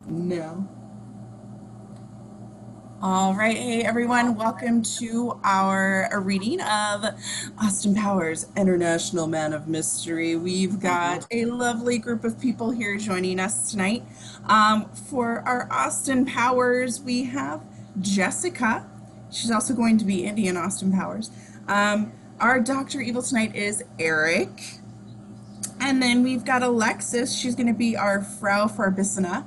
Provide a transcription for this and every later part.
No. All right, hey everyone, welcome to our reading of Austin Powers, International Man of Mystery. We've got a lovely group of people here joining us tonight. For our Austin Powers, we have Jessica. She's also going to be Indian Austin Powers. Our Dr. Evil tonight is Eric. And then we've got Alexis. She's going to be our Frau Farbissina.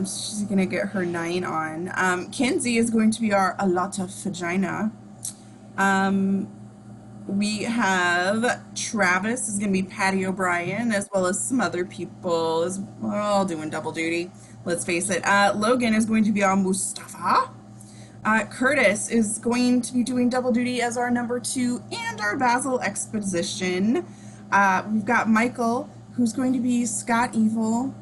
She's gonna get her 9 on. Kinsey is going to be our Alata Vagina. Um, we have Travis is gonna be Patty O'Brien, as well as some other people. We're all doing double duty. Let's face it. Logan is going to be our Mustafa. Curtis is going to be doing double duty as our number 2 and our Basil Exposition. We've got Michael, who's going to be Scott Evil.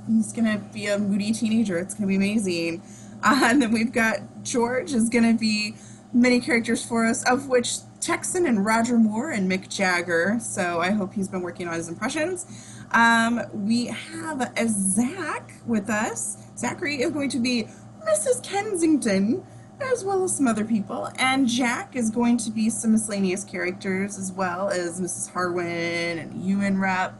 He's gonna be a moody teenager. It's gonna be amazing. And then we've got George is gonna be many characters for us, of which Texan and Roger Moore and Mick Jagger. So I hope he's been working on his impressions. We have a Zach with us. Zachary is going to be Mrs. Kensington, as well as some other people. And Jack is going to be some miscellaneous characters, as well as Mrs. Harwin and Ewan Rep.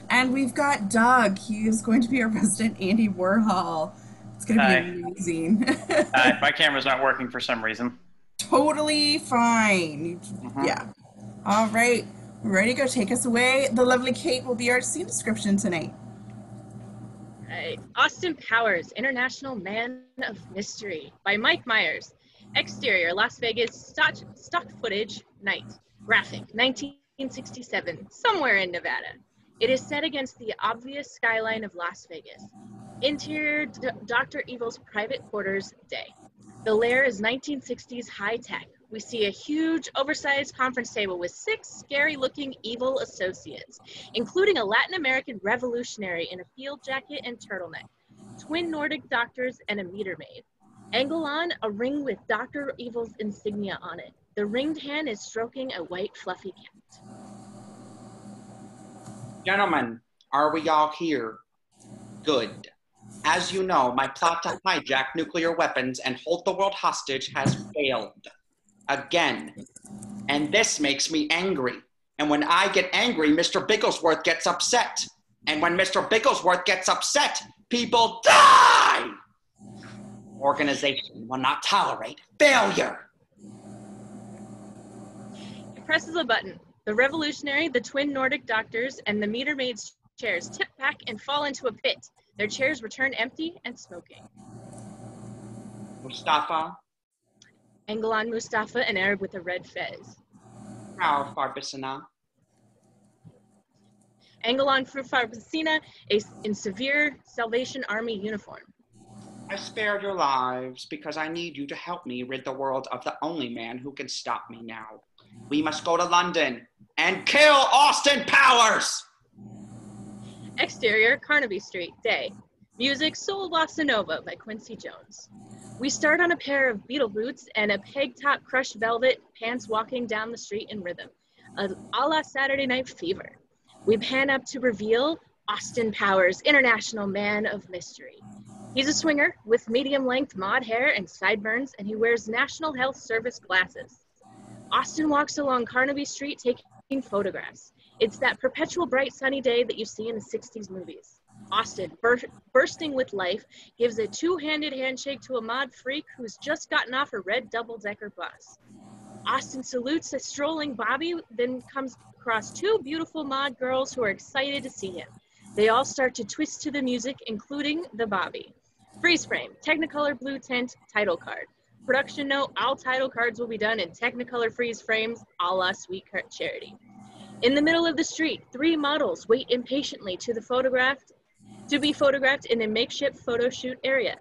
And we've got Doug. He is going to be our resident Andy Warhol. It's going to be Hi. amazing. Hi. My camera's not working for some reason. Totally fine. Yeah. All right. Ready to go? Take us away. The lovely Kate will be our scene description tonight. Right. Austin Powers, International Man of Mystery by Mike Myers. Exterior, Las Vegas, stock footage, night. Graphic, 1967, somewhere in Nevada. It is set against the obvious skyline of Las Vegas. Interior, Dr. Evil's private quarters, day. The lair is 1960s high-tech. We see a huge, oversized conference table with 6 scary-looking evil associates, including a Latin American revolutionary in a field jacket and turtleneck, twin Nordic doctors, and a meter maid. Angle on, a ring with Dr. Evil's insignia on it. The ringed hand is stroking a white, fluffy cat. Gentlemen, are we all here? Good. As you know, my plot to hijack nuclear weapons and hold the world hostage has failed. Again. And this makes me angry. And when I get angry, Mr. Bigglesworth gets upset. And when Mr. Bigglesworth gets upset, people die! Organization will not tolerate failure. He presses a button. The revolutionary, the twin Nordic doctors, and the meter maid's chairs tip back and fall into a pit. Their chairs return empty and smoking. Mustafa, Angle on Mustafa, an Arab with a red fez. Frau Farbissina, Angle on Farbissina, in severe Salvation Army uniform. I spared your lives because I need you to help me rid the world of the only man who can stop me now. We must go to London and kill Austin Powers! Exterior, Carnaby Street, day. Music, Soul Bossa Nova by Quincy Jones. We start on a pair of beetle boots and a peg-top crushed velvet pants walking down the street in rhythm, a la Saturday Night Fever. We pan up to reveal Austin Powers, International Man of Mystery. He's a swinger with medium-length mod hair and sideburns, and he wears National Health Service glasses. Austin walks along Carnaby Street taking photographs. It's that perpetual bright sunny day that you see in the 60s movies. Austin, bursting with life, gives a two-handed handshake to a mod freak who's just gotten off a red double-decker bus. Austin salutes a strolling Bobby, then comes across 2 beautiful mod girls who are excited to see him. They all start to twist to the music, including the Bobby. Freeze frame, Technicolor blue tint, title card. Production note, all title cards will be done in Technicolor freeze frames, a la Sweet Charity. In the middle of the street, 3 models wait impatiently to be photographed in a makeshift photo shoot area.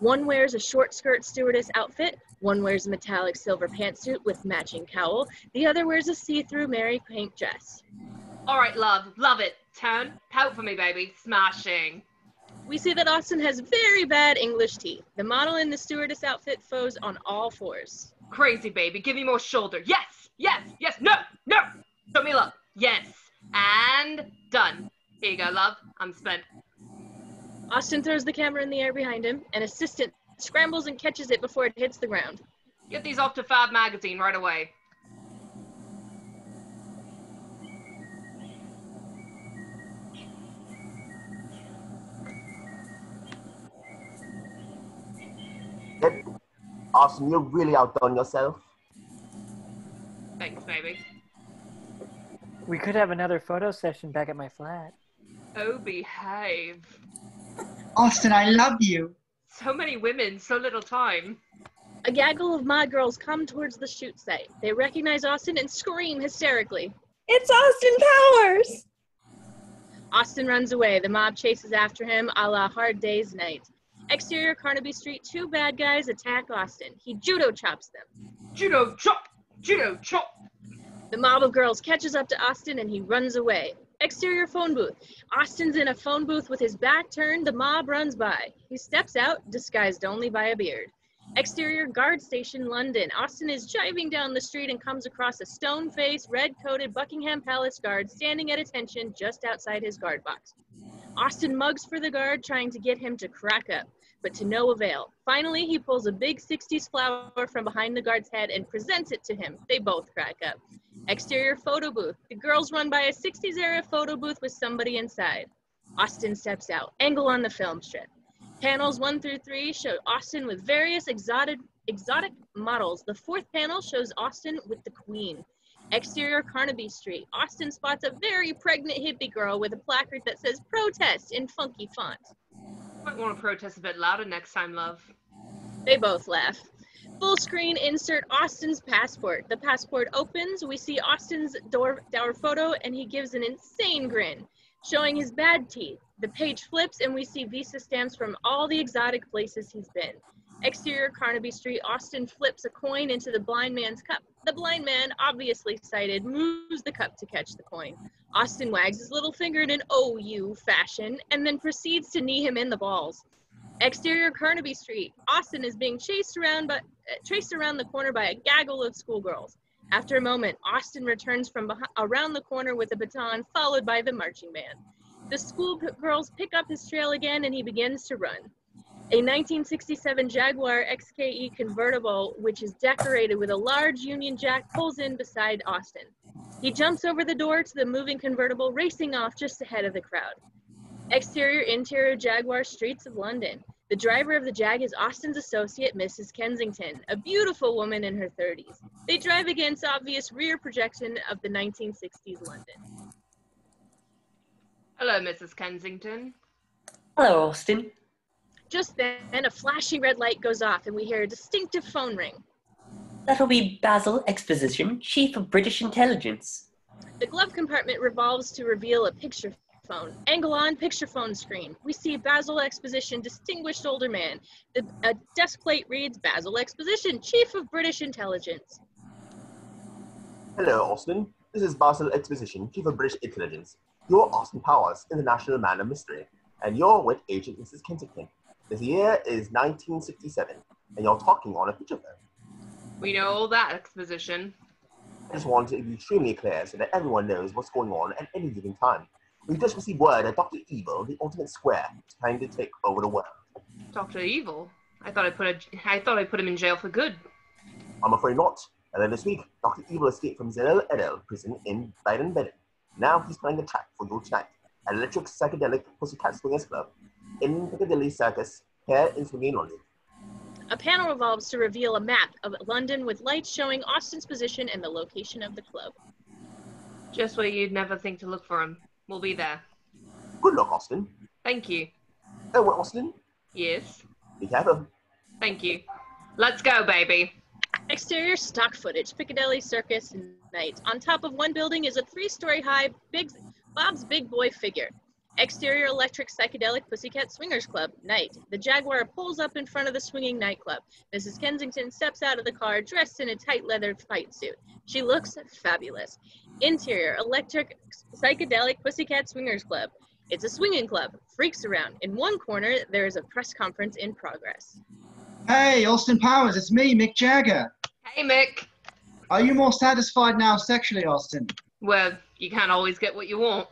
One wears a short skirt stewardess outfit, one wears a metallic silver pantsuit with matching cowl, the other wears a see-through Mary Pink dress. All right, love it. Turn, pout for me, baby. Smashing. We see that Austin has very bad English teeth. The model in the stewardess outfit foes on all 4s. Crazy, baby. Give me more shoulder. Yes. No. Show me love. Yes. And done. Here you go, love. I'm spent. Austin throws the camera in the air behind him. An assistant scrambles and catches it before it hits the ground. Get these off to Fab Magazine right away. Austin, you really outdone yourself. Thanks, baby. We could have another photo session back at my flat. Oh, behave. Austin, I love you. So many women, so little time. A gaggle of mod girls come towards the shoot site. They recognize Austin and scream hysterically. It's Austin Powers! Austin runs away. The mob chases after him, a la Hard Day's Night. Exterior Carnaby Street, two bad guys attack Austin. He judo chops them. Judo chop! Judo chop! The mob of girls catches up to Austin and he runs away. Exterior phone booth. Austin's in a phone booth with his back turned. The mob runs by. He steps out, disguised only by a beard. Exterior guard station, London. Austin is jiving down the street and comes across a stone-faced, red-coated Buckingham Palace guard standing at attention just outside his guard box. Austin mugs for the guard, trying to get him to crack up, but to no avail. Finally, he pulls a big 60s flower from behind the guard's head and presents it to him. They both crack up. Exterior photo booth. The girls run by a 60s-era photo booth with somebody inside. Austin steps out. Angle on the film strip. Panels 1 through 3 show Austin with various exotic models. The fourth panel shows Austin with the Queen. Exterior Carnaby Street. Austin spots a very pregnant hippie girl with a placard that says protest in funky font. Might want to protest a bit louder next time, love. They both laugh. Full screen insert Austin's passport. The passport opens. We see Austin's door photo and he gives an insane grin, showing his bad teeth. The page flips and we see visa stamps from all the exotic places he's been. Exterior Carnaby Street, Austin flips a coin into the blind man's cup. The blind man, obviously sighted, moves the cup to catch the coin. Austin wags his little finger in an "oh, you" fashion and then proceeds to knee him in the balls. Exterior Carnaby Street, Austin is being chased around the corner by a gaggle of schoolgirls. After a moment, Austin returns from around the corner with a baton, followed by the marching band. The schoolgirls pick up his trail again and he begins to run. A 1967 Jaguar XKE convertible, which is decorated with a large Union Jack, pulls in beside Austin. He jumps over the door to the moving convertible, racing off just ahead of the crowd. Exterior interior Jaguar streets of London. The driver of the Jag is Austin's associate, Mrs. Kensington, a beautiful woman in her 30s. They drive against obvious rear projection of the 1960s London. Hello, Mrs. Kensington. Hello, Austin. Just then, a flashing red light goes off and we hear a distinctive phone ring. That'll be Basil Exposition, Chief of British Intelligence. The glove compartment revolves to reveal a picture phone. Angle on, picture phone screen. We see Basil Exposition, distinguished older man. A desk plate reads, Basil Exposition, Chief of British Intelligence. Hello, Austin. This is Basil Exposition, Chief of British Intelligence. You're Austin Powers, International Man of Mystery, and you're with Agent Mrs. Kensington. This year is 1967, and you're talking on a picture phone. We know all that, Exposition. I just want to be extremely clear so that everyone knows what's going on at any given time. We've just received word that Dr. Evil, the Ultimate Square, is trying to take over the world. Dr. Evil? I thought I put him in jail for good. I'm afraid not. And then this week, Dr. Evil escaped from Zell Edel prison in Baden-Baden. Now he's planning a track for you tonight at Electric Psychedelic Pussycat Swingers Club in Piccadilly Circus here in Swinging London. A panel revolves to reveal a map of London with lights showing Austin's position and the location of the club. Just where you'd never think to look for him. We'll be there. Good luck, Austin. Thank you. Oh, well, Austin, Yes. be careful. Thank you. Let's go, baby. Exterior stock footage, Piccadilly Circus night. On top of one building is a 3-story high Bob's Big Boy figure. Exterior Electric Psychedelic Pussycat Swingers Club, night. The Jaguar pulls up in front of the swinging nightclub. Mrs. Kensington steps out of the car dressed in a tight leather fight suit. She looks fabulous. Interior Electric Psychedelic Pussycat Swingers Club. It's a swinging club. Freaks around. In one corner, there is a press conference in progress. Hey, Austin Powers, it's me, Mick Jagger. Hey, Mick. Are you more satisfied now sexually, Austin? Well, you can't always get what you want.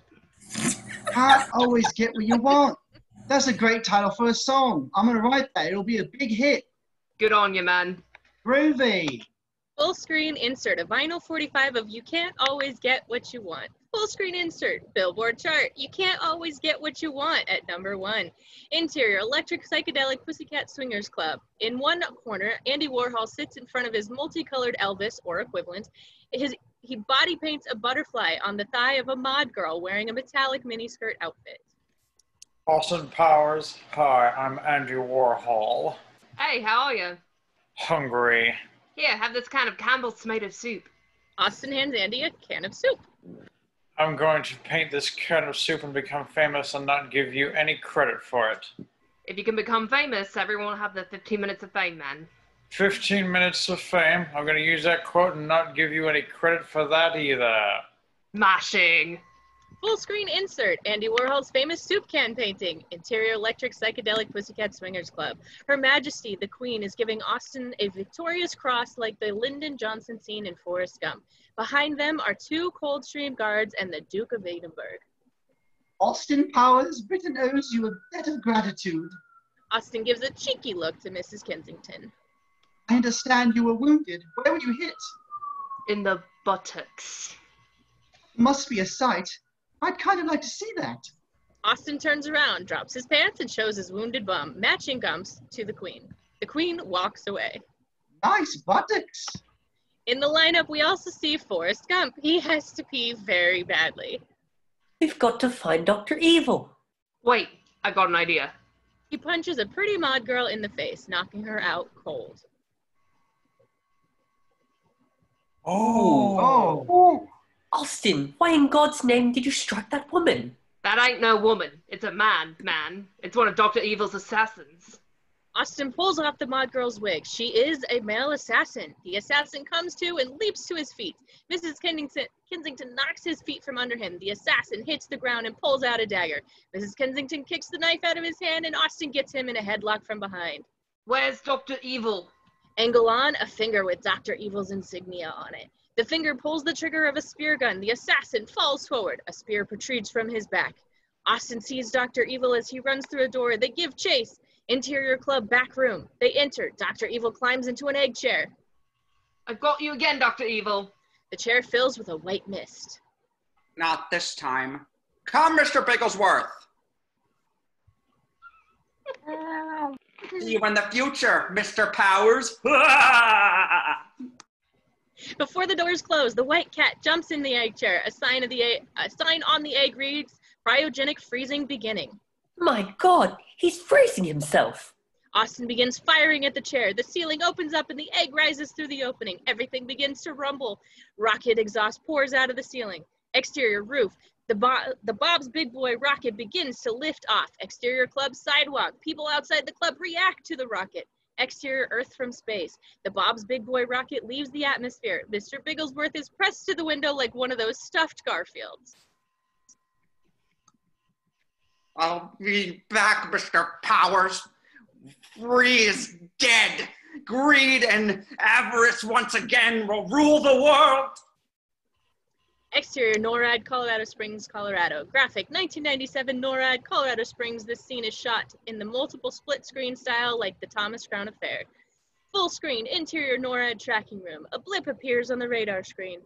Can't always get what you want. That's a great title for a song. I'm going to write that. It'll be a big hit. Good on you, man. Groovy. Full screen insert, a vinyl 45 of You Can't Always Get What You Want. Full screen insert, Billboard chart, You Can't Always Get What You Want at #1. Interior, electric psychedelic Pussycat Swingers Club. In one corner, Andy Warhol sits in front of his multicolored Elvis, or equivalent. He body paints a butterfly on the thigh of a mod girl wearing a metallic miniskirt outfit. Austin Powers. Hi, I'm Andy Warhol. Hey, how are you? Hungry. Here, have this can of Campbell's tomato soup. Austin hands Andy a can of soup. I'm going to paint this can of soup and become famous and not give you any credit for it. If you can become famous, everyone will have their 15 minutes of fame, man. 15 minutes of fame. I'm going to use that quote and not give you any credit for that either. Mashing. Full screen insert, Andy Warhol's famous soup can painting. Interior electric psychedelic Pussycat Swingers Club. Her Majesty, the Queen, is giving Austin a victorious cross like the Lyndon Johnson scene in Forrest Gump. Behind them are 2 Coldstream guards and the Duke of Edinburgh. Austin Powers, Britain owes you a debt of gratitude. Austin gives a cheeky look to Mrs. Kensington. I understand you were wounded. Where were you hit? In the buttocks. Must be a sight. I'd kind of like to see that. Austin turns around, drops his pants, and shows his wounded bum, matching gums, to the Queen. The Queen walks away. Nice buttocks. In the lineup, we also see Forrest Gump. He has to pee very badly. We've got to find Dr. Evil. Wait, I got an idea. He punches a pretty mod girl in the face, knocking her out cold. Oh. Austin, why in God's name did you strike that woman? That ain't no woman. It's a man. It's one of Dr. Evil's assassins. Austin pulls off the mod girl's wig. She is a male assassin. The assassin comes to and leaps to his feet. Mrs. Kensington knocks his feet from under him. The assassin hits the ground and pulls out a dagger. Mrs. Kensington kicks the knife out of his hand, and Austin gets him in a headlock from behind. Where's Dr. Evil? Angle on, a finger with Dr. Evil's insignia on it. The finger pulls the trigger of a spear gun. The assassin falls forward. A spear protrudes from his back. Austin sees Dr. Evil as he runs through a door. They give chase. Interior club back room. They enter. Dr. Evil climbs into an egg chair. I've got you again, Dr. Evil. The chair fills with a white mist. Not this time. Come, Mr. Bigglesworth. See you in the future, Mr. Powers. Before the doors close, the white cat jumps in the egg chair. A sign on the egg reads, "Cryogenic freezing beginning." My God, he's freezing himself. Austin begins firing at the chair. The ceiling opens up and the egg rises through the opening. Everything begins to rumble. Rocket exhaust pours out of the ceiling. Exterior roof. The Bob's Big Boy rocket begins to lift off. Exterior club sidewalk. People outside the club react to the rocket. Exterior Earth from space. The Bob's Big Boy rocket leaves the atmosphere. Mr. Bigglesworth is pressed to the window like one of those stuffed Garfields. I'll be back, Mr. Powers. Free is dead. Greed and avarice once again will rule the world. Exterior NORAD, Colorado Springs, Colorado. Graphic 1997 NORAD, Colorado Springs. This scene is shot in the multiple split screen style like the Thomas Crown Affair. Full screen interior NORAD tracking room. A blip appears on the radar screen.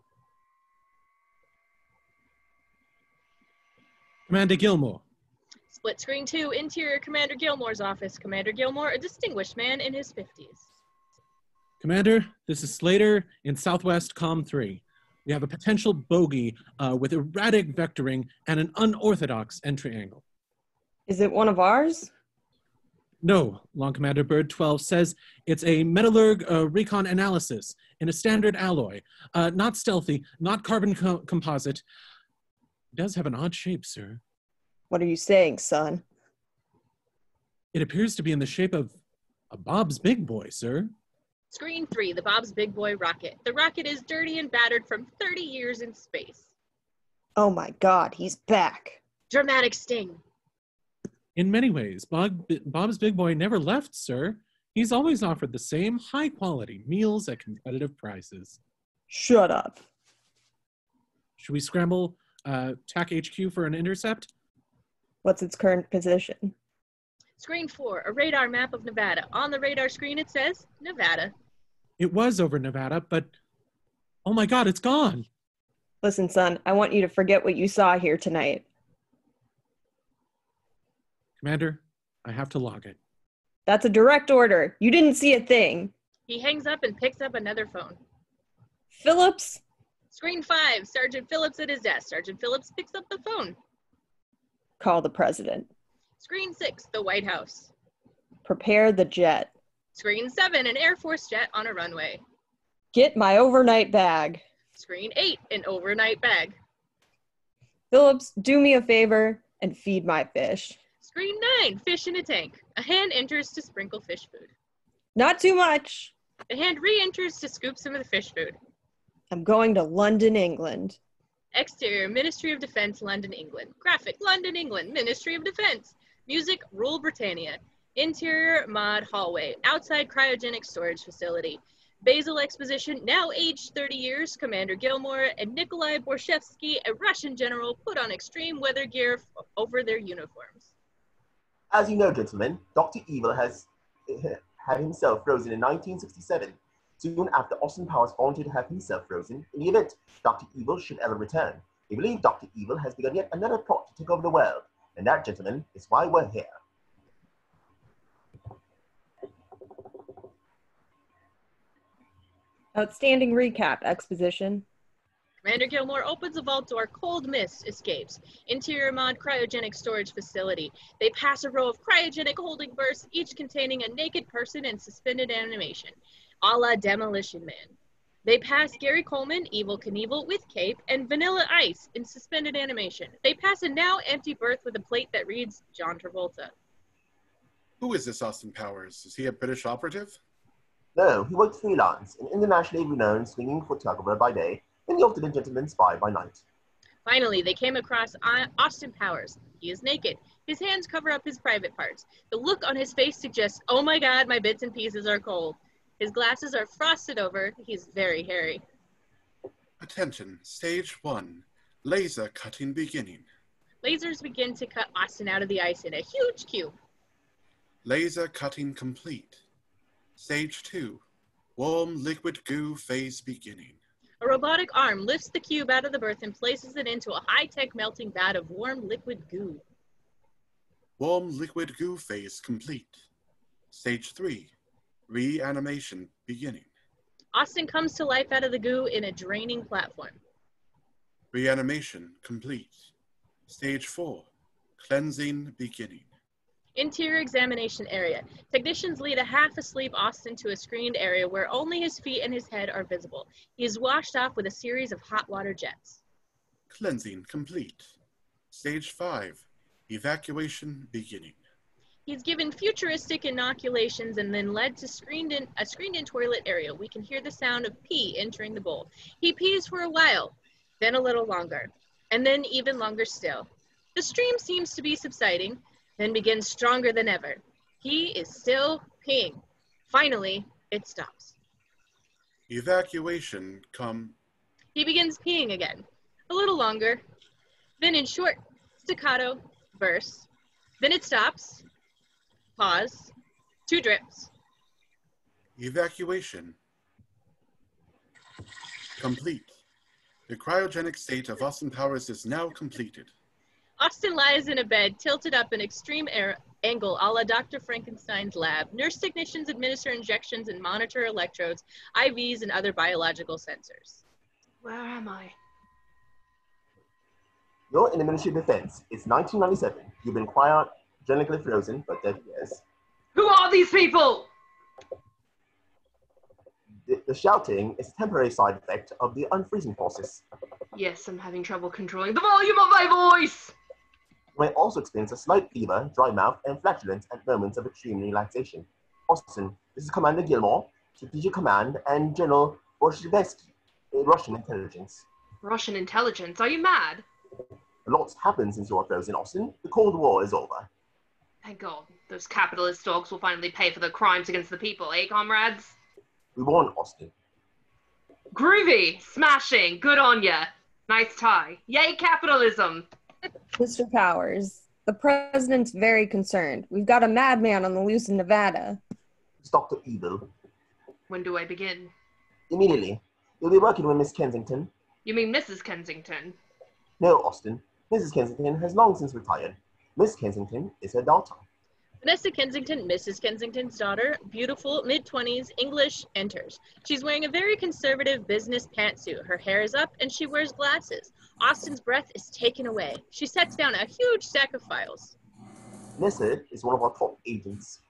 Commander Gilmore. Split screen 2, interior Commander Gilmore's office. Commander Gilmore, a distinguished man in his 50s. Commander, this is Slater in Southwest Com 3. We have a potential bogey with erratic vectoring and an unorthodox entry angle. Is it one of ours? No, Long Commander Bird 12 says it's a metallurg recon analysis in a standard alloy. Not stealthy, not carbon composite. It does have an odd shape, sir. What are you saying, son? It appears to be in the shape of a Bob's Big Boy, sir. Screen 3, the Bob's Big Boy rocket. The rocket is dirty and battered from 30 years in space. Oh my God, he's back. Dramatic sting. In many ways, Bob's Big Boy never left, sir. He's always offered the same high-quality meals at competitive prices. Shut up. Should we scramble TAC HQ for an intercept? What's its current position? Screen 4, a radar map of Nevada. On the radar screen, it says Nevada. It was over Nevada, but oh my God, it's gone. Listen, son, I want you to forget what you saw here tonight. Commander, I have to log it. That's a direct order. You didn't see a thing. He hangs up and picks up another phone. Phillips? Screen 5, Sergeant Phillips at his desk. Sergeant Phillips picks up the phone. Call the president. Screen 6, the White House. Prepare the jet. Screen 7, an Air Force jet on a runway. Get my overnight bag. Screen 8, an overnight bag. Phillips, do me a favor and feed my fish. Screen 9, fish in a tank. A hand enters to sprinkle fish food. Not too much. The hand re-enters to scoop some of the fish food. I'm going to London, England. Exterior, Ministry of Defense, London, England. Graphic, London, England, Ministry of Defense. Music, Rule Britannia. Interior, mod hallway. Outside cryogenic storage facility. Basil Exposition, now aged 30 years, Commander Gilmore and Nikolai Borshevsky, a Russian general, put on extreme weather gear over their uniforms. As you know, gentlemen, Dr. Evil has had himself frozen in 1967, soon after Austin Powers volunteered to have himself frozen in the event Dr. Evil should ever return. We believe Dr. Evil has begun yet another plot to take over the world, and that, gentlemen, is why we're here. Outstanding recap, Exposition. Commander Gilmore opens a vault door. Cold mist escapes. Interior mod cryogenic storage facility. They pass a row of cryogenic holding berths, each containing a naked person in suspended animation, a la Demolition Man. They pass Gary Coleman, Evil Knievel with cape, and Vanilla Ice in suspended animation. They pass a now empty berth with a plate that reads John Travolta. Who is this Austin Powers? Is he a British operative? No, he worked freelance, an internationally renowned swinging photographer by day, and the ultimate gentleman spy by night. Finally, they came across Austin Powers. He is naked. His hands cover up his private parts. The look on his face suggests, oh my God, my bits and pieces are cold. His glasses are frosted over. He's very hairy. Attention, stage 1. Laser cutting beginning. Lasers begin to cut Austin out of the ice in a huge cube. Laser cutting complete. Stage 2. Warm liquid goo phase beginning. A robotic arm lifts the cube out of the berth and places it into a high-tech melting vat of warm liquid goo. Warm liquid goo phase complete. Stage 3. Reanimation beginning. Austin comes to life out of the goo in a draining platform. Reanimation complete. Stage 4. Cleansing beginning. Interior examination area. Technicians lead a half-asleep Austin to a screened area where only his feet and his head are visible. He is washed off with a series of hot water jets. Cleansing complete. Stage 5. Evacuation beginning. He's given futuristic inoculations and then led to a screened-in toilet area. We can hear the sound of pee entering the bowl. He pees for a while, then a little longer, and then even longer still. The stream seems to be subsiding, then begins stronger than ever. He is still peeing. Finally, it stops. Evacuation come. He begins peeing again, a little longer, then in short staccato bursts. Then it stops. Pause. 2 drips. Evacuation complete. The cryogenic state of Austin Powers is now completed. Austin lies in a bed, tilted up an extreme angle a la Dr. Frankenstein's lab. Nurse technicians administer injections and monitor electrodes, IVs, and other biological sensors. Where am I? You're in the Ministry of Defense. It's 1997. You've been cryogenically frozen for 30 years. Who are these people? The shouting is a temporary side effect of the unfreezing process. Yes, I'm having trouble controlling the volume of my voice. You may also experience a slight fever, dry mouth, and flatulence at moments of extreme relaxation. Austin, this is Commander Gilmore, Strategic Command, and General Borshevsky, Russian intelligence. Russian intelligence? Are you mad? A lot's happened since you were frozen, Austin. The Cold War is over. Thank God. Those capitalist dogs will finally pay for their crimes against the people, eh, comrades? We won, Austin. Groovy! Smashing! Good on ya! Nice tie. Yay, capitalism! Mr. Powers, The president's very concerned. We've got a madman on the loose in Nevada. It's Dr. Evil. When do I begin? Immediately. You'll be working with Miss Kensington. You mean Mrs. Kensington? No, Austin. Mrs. Kensington has long since retired. Miss Kensington is her daughter. Vanessa Kensington, Mrs. Kensington's daughter, beautiful, mid-20s, English, enters. She's wearing a very conservative business pantsuit. Her hair is up and she wears glasses. Austin's breath is taken away. She sets down a huge stack of files. Vanessa is one of our top agents.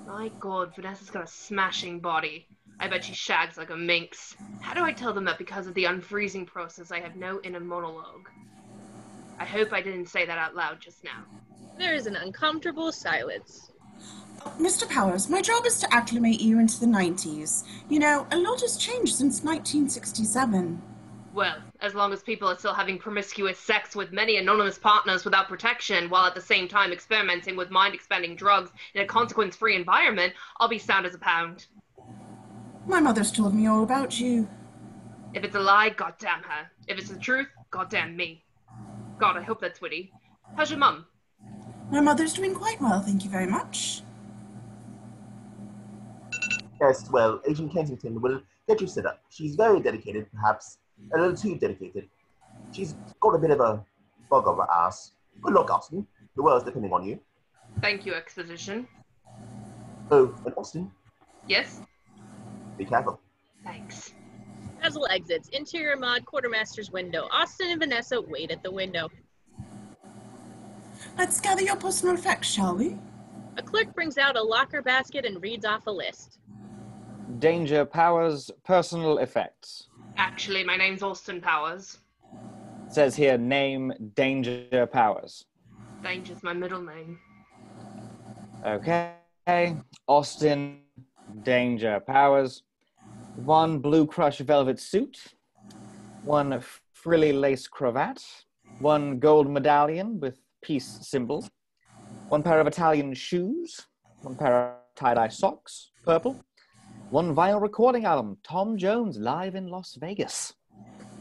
My God, Vanessa's got a smashing body. I bet she shags like a minx. How do I tell them that because of the unfreezing process I have no inner monologue? I hope I didn't say that out loud just now. There is an uncomfortable silence. Mr. Powers, my job is to acclimate you into the 90s. You know, a lot has changed since 1967. Well, as long as people are still having promiscuous sex with many anonymous partners without protection, while at the same time experimenting with mind-expanding drugs in a consequence-free environment, I'll be sound as a pound. My mother's told me all about you. If it's a lie, goddamn her. If it's the truth, goddamn me. God, I hope that's witty. How's your mum? My mother's doing quite well, thank you very much. Yes, well, Agent Kensington will get you set up. She's very dedicated, perhaps a little too dedicated. She's got a bit of a bug of her ass. Good luck, Austin. The world's depending on you. Thank you, exposition. Oh, and Austin, Yes? be careful. Thanks. Basil exits. Interior mod, quartermaster's window. Austin and Vanessa wait at the window. Let's gather your personal effects, shall we? A clerk brings out a locker basket and reads off a list. Danger Powers, personal effects. Actually, my name's Austin Powers. It says here, name Danger Powers. Danger's my middle name. Okay. Austin Danger Powers. 1 blue crush velvet suit. 1 frilly lace cravat. 1 gold medallion with peace symbol. 1 pair of Italian shoes. 1 pair of tie-dye socks, purple. 1 vinyl recording album, Tom Jones live in Las Vegas.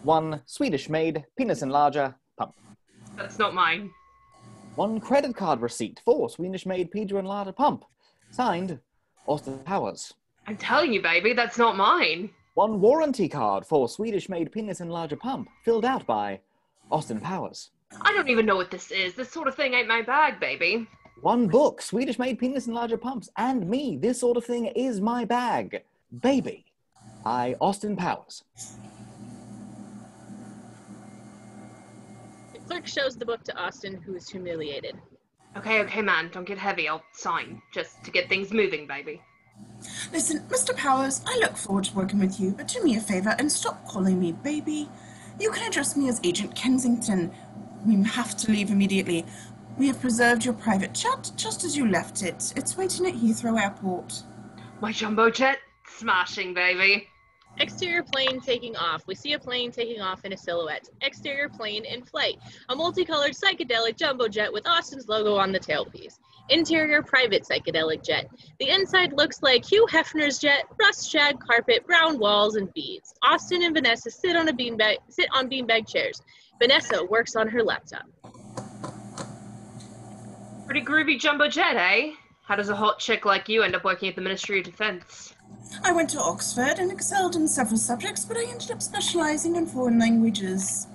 1 Swedish-made penis enlarger pump. That's not mine. 1 credit card receipt for Swedish-made Pedro enlarger pump. Signed, Austin Powers. I'm telling you, baby, that's not mine. 1 warranty card for Swedish-made penis enlarger pump, filled out by Austin Powers. I don't even know what this is. This sort of thing ain't my bag, baby. 1 book, Swedish-made penis enlarger pumps, and me. This sort of thing is my bag. Baby, by Austin Powers. The clerk shows the book to Austin, who is humiliated. Okay, man, don't get heavy. I'll sign, just to get things moving, baby. Listen, Mr. Powers, I look forward to working with you, but do me a favor and stop calling me baby. You can address me as Agent Kensington. We have to leave immediately. We have preserved your private jet just as you left it. It's waiting at Heathrow Airport. My jumbo jet? Smashing, baby. Exterior plane taking off. We see a plane taking off in a silhouette. Exterior plane in flight. A multicolored psychedelic jumbo jet with Austin's logo on the tailpiece. Interior private psychedelic jet. The inside looks like Hugh Hefner's jet, rust shag carpet, brown walls, and beads. Austin and Vanessa sit on beanbag chairs. Vanessa works on her laptop. Pretty groovy jumbo jet, eh? How does a hot chick like you end up working at the Ministry of Defense? I went to Oxford and excelled in several subjects, but I ended up specializing in foreign languages.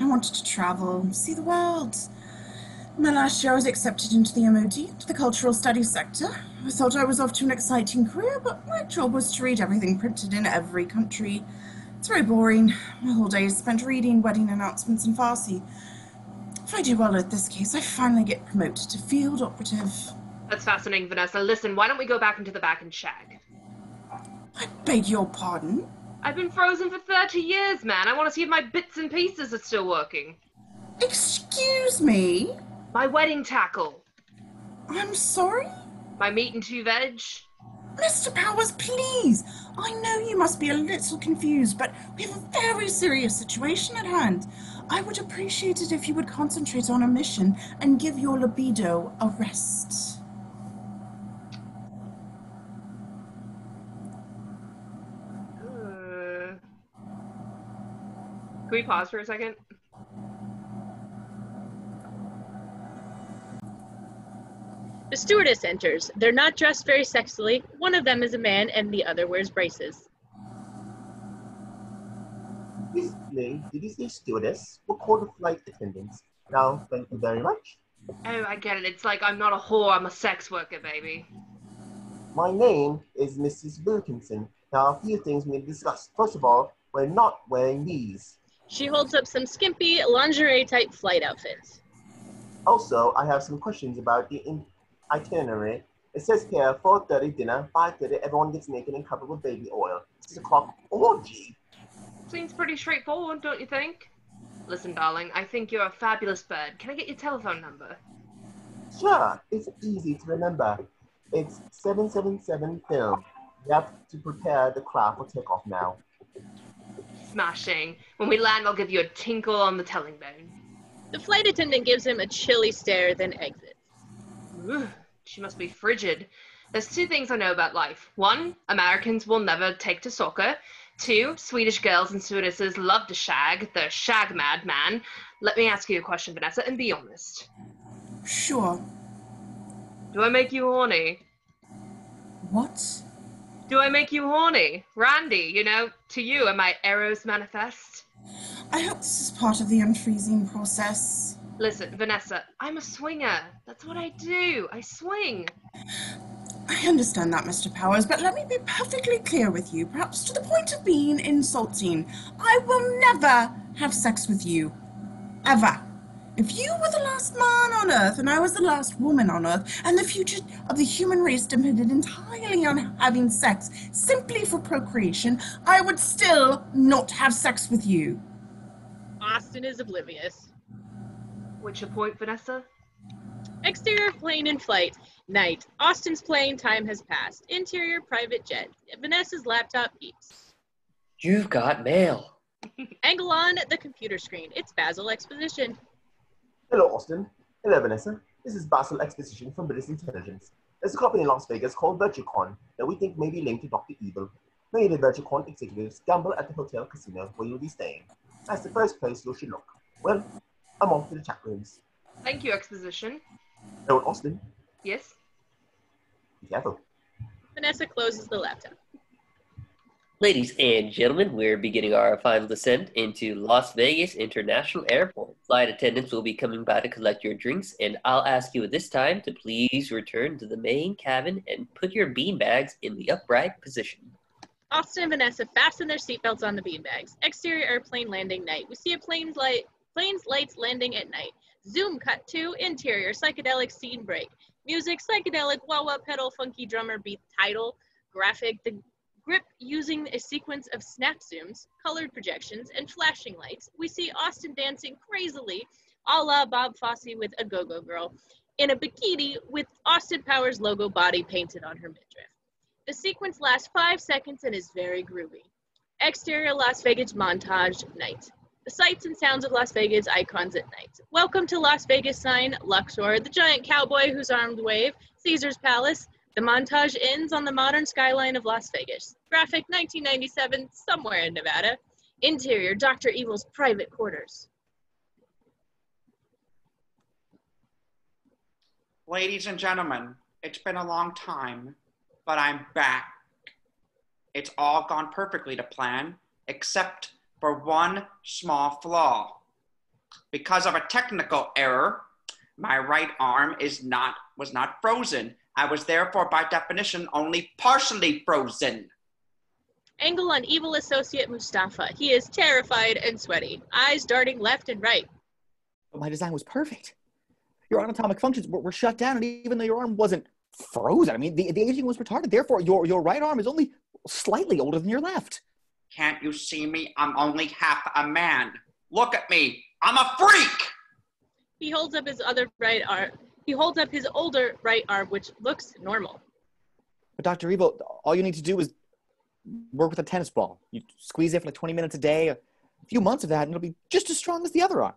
I wanted to travel, see the world. My last year I was accepted into the MOD, to the cultural studies sector. I thought I was off to an exciting career, but my job was to read everything printed in every country. It's very boring. My whole day is spent reading wedding announcements in Farsi. If I do well at this case, I finally get promoted to field operative. That's fascinating, Vanessa. Listen, why don't we go back into the back and shag? I beg your pardon? I've been frozen for 30 years, man. I want to see if my bits and pieces are still working. Excuse me? My wedding tackle. I'm sorry? My meat and 2 veg. Mr. Powers, please! I know you must be a little confused, but we have a very serious situation at hand. I would appreciate it if you would concentrate on a mission and give your libido a rest. Can we pause for a second? The stewardess enters. They're not dressed very sexily. One of them is a man and the other wears braces. This lady, did you say stewardess? What called the flight attendants? Now, thank you very much. Oh, I get it. It's like I'm not a whore, I'm a sex worker, baby. My name is Mrs. Wilkinson. Now, a few things we need to discuss. First of all, we're not wearing these. She holds up some skimpy lingerie-type flight outfits. Also, I have some questions about the itinerary. It says here, 4:30 dinner, 5:30 everyone gets naked and covered with baby oil. 6 o'clock orgy. Seems pretty straightforward, don't you think? Listen, darling, I think you're a fabulous bird. Can I get your telephone number? Sure, it's easy to remember. It's 777 film. We have to prepare the craft for takeoff now. Smashing. When we land, I'll give you a tinkle on the telling bone. The flight attendant gives him a chilly stare, then exits. Ooh, she must be frigid. There's two things I know about life. One, Americans will never take to soccer. Two, Swedish girls and stewardesses love to shag. They're shag mad, man. Let me ask you a question, Vanessa, and be honest. Sure. Do I make you horny? What? Do I make you horny? Randy, you know, to you, am I Eros manifest? I hope this is part of the unfreezing process. Listen, Vanessa, I'm a swinger. That's what I do. I swing. I understand that, Mr. Powers, but let me be perfectly clear with you, perhaps to the point of being insulting. I will never have sex with you. Ever. If you were the last man on Earth and I was the last woman on Earth, and the future of the human race depended entirely on having sex simply for procreation, I would still not have sex with you. Austin is oblivious. What's your point, Vanessa? Exterior plane in flight. Night. Austin's plane time has passed. Interior private jet. Vanessa's laptop beeps. You've got mail. Angle on the computer screen. It's Basil Exposition. Hello, Austin. Hello, Vanessa. This is Basil Exposition from British Intelligence. There's a company in Las Vegas called VirtueCon that we think may be linked to Dr. Evil. Many of the VirtueCon executives gamble at the hotel casino where you'll be staying. That's the first place you should look. Well, I'm off to the chat rooms. Thank you, Exposition. Hello, Austin. Yes? Be careful. Vanessa closes the laptop. Ladies and gentlemen, we're beginning our final descent into Las Vegas International Airport. Flight attendants will be coming by to collect your drinks, and I'll ask you at this time to please return to the main cabin and put your beanbags in the upright position. Austin and Vanessa fasten their seatbelts on the beanbags. Exterior airplane landing night. We see a plane's lights landing at night. Zoom cut to interior psychedelic scene break. Music psychedelic wah-wah pedal funky drummer beat title. Graphic the grip using a sequence of snap zooms, colored projections, and flashing lights. We see Austin dancing crazily, a la Bob Fosse with a go-go girl, in a bikini with Austin Powers logo body painted on her midriff. The sequence lasts 5 seconds and is very groovy. Exterior Las Vegas montage night. The sights and sounds of Las Vegas icons at night. Welcome to Las Vegas sign, Luxor, the giant cowboy whose arms wave, Caesar's Palace. The montage ends on the modern skyline of Las Vegas. Graphic 1997, somewhere in Nevada. Interior, Dr. Evil's private quarters. Ladies and gentlemen, it's been a long time, but I'm back. It's all gone perfectly to plan, except for one small flaw. Because of a technical error, my right arm was not frozen. I was therefore, by definition, only partially frozen. Angle on evil associate Mustafa. He is terrified and sweaty, eyes darting left and right. But my design was perfect. Your anatomic functions were shut down, and even though your arm wasn't frozen, I mean, the aging was retarded. Therefore, your right arm is only slightly older than your left. Can't you see me? I'm only half a man. Look at me. I'm a freak! He holds up his other right arm. He holds up his older right arm, which looks normal. But Dr. Evil, all you need to do is work with a tennis ball. You squeeze it for like 20 minutes a day, a few months of that, and it'll be just as strong as the other arm.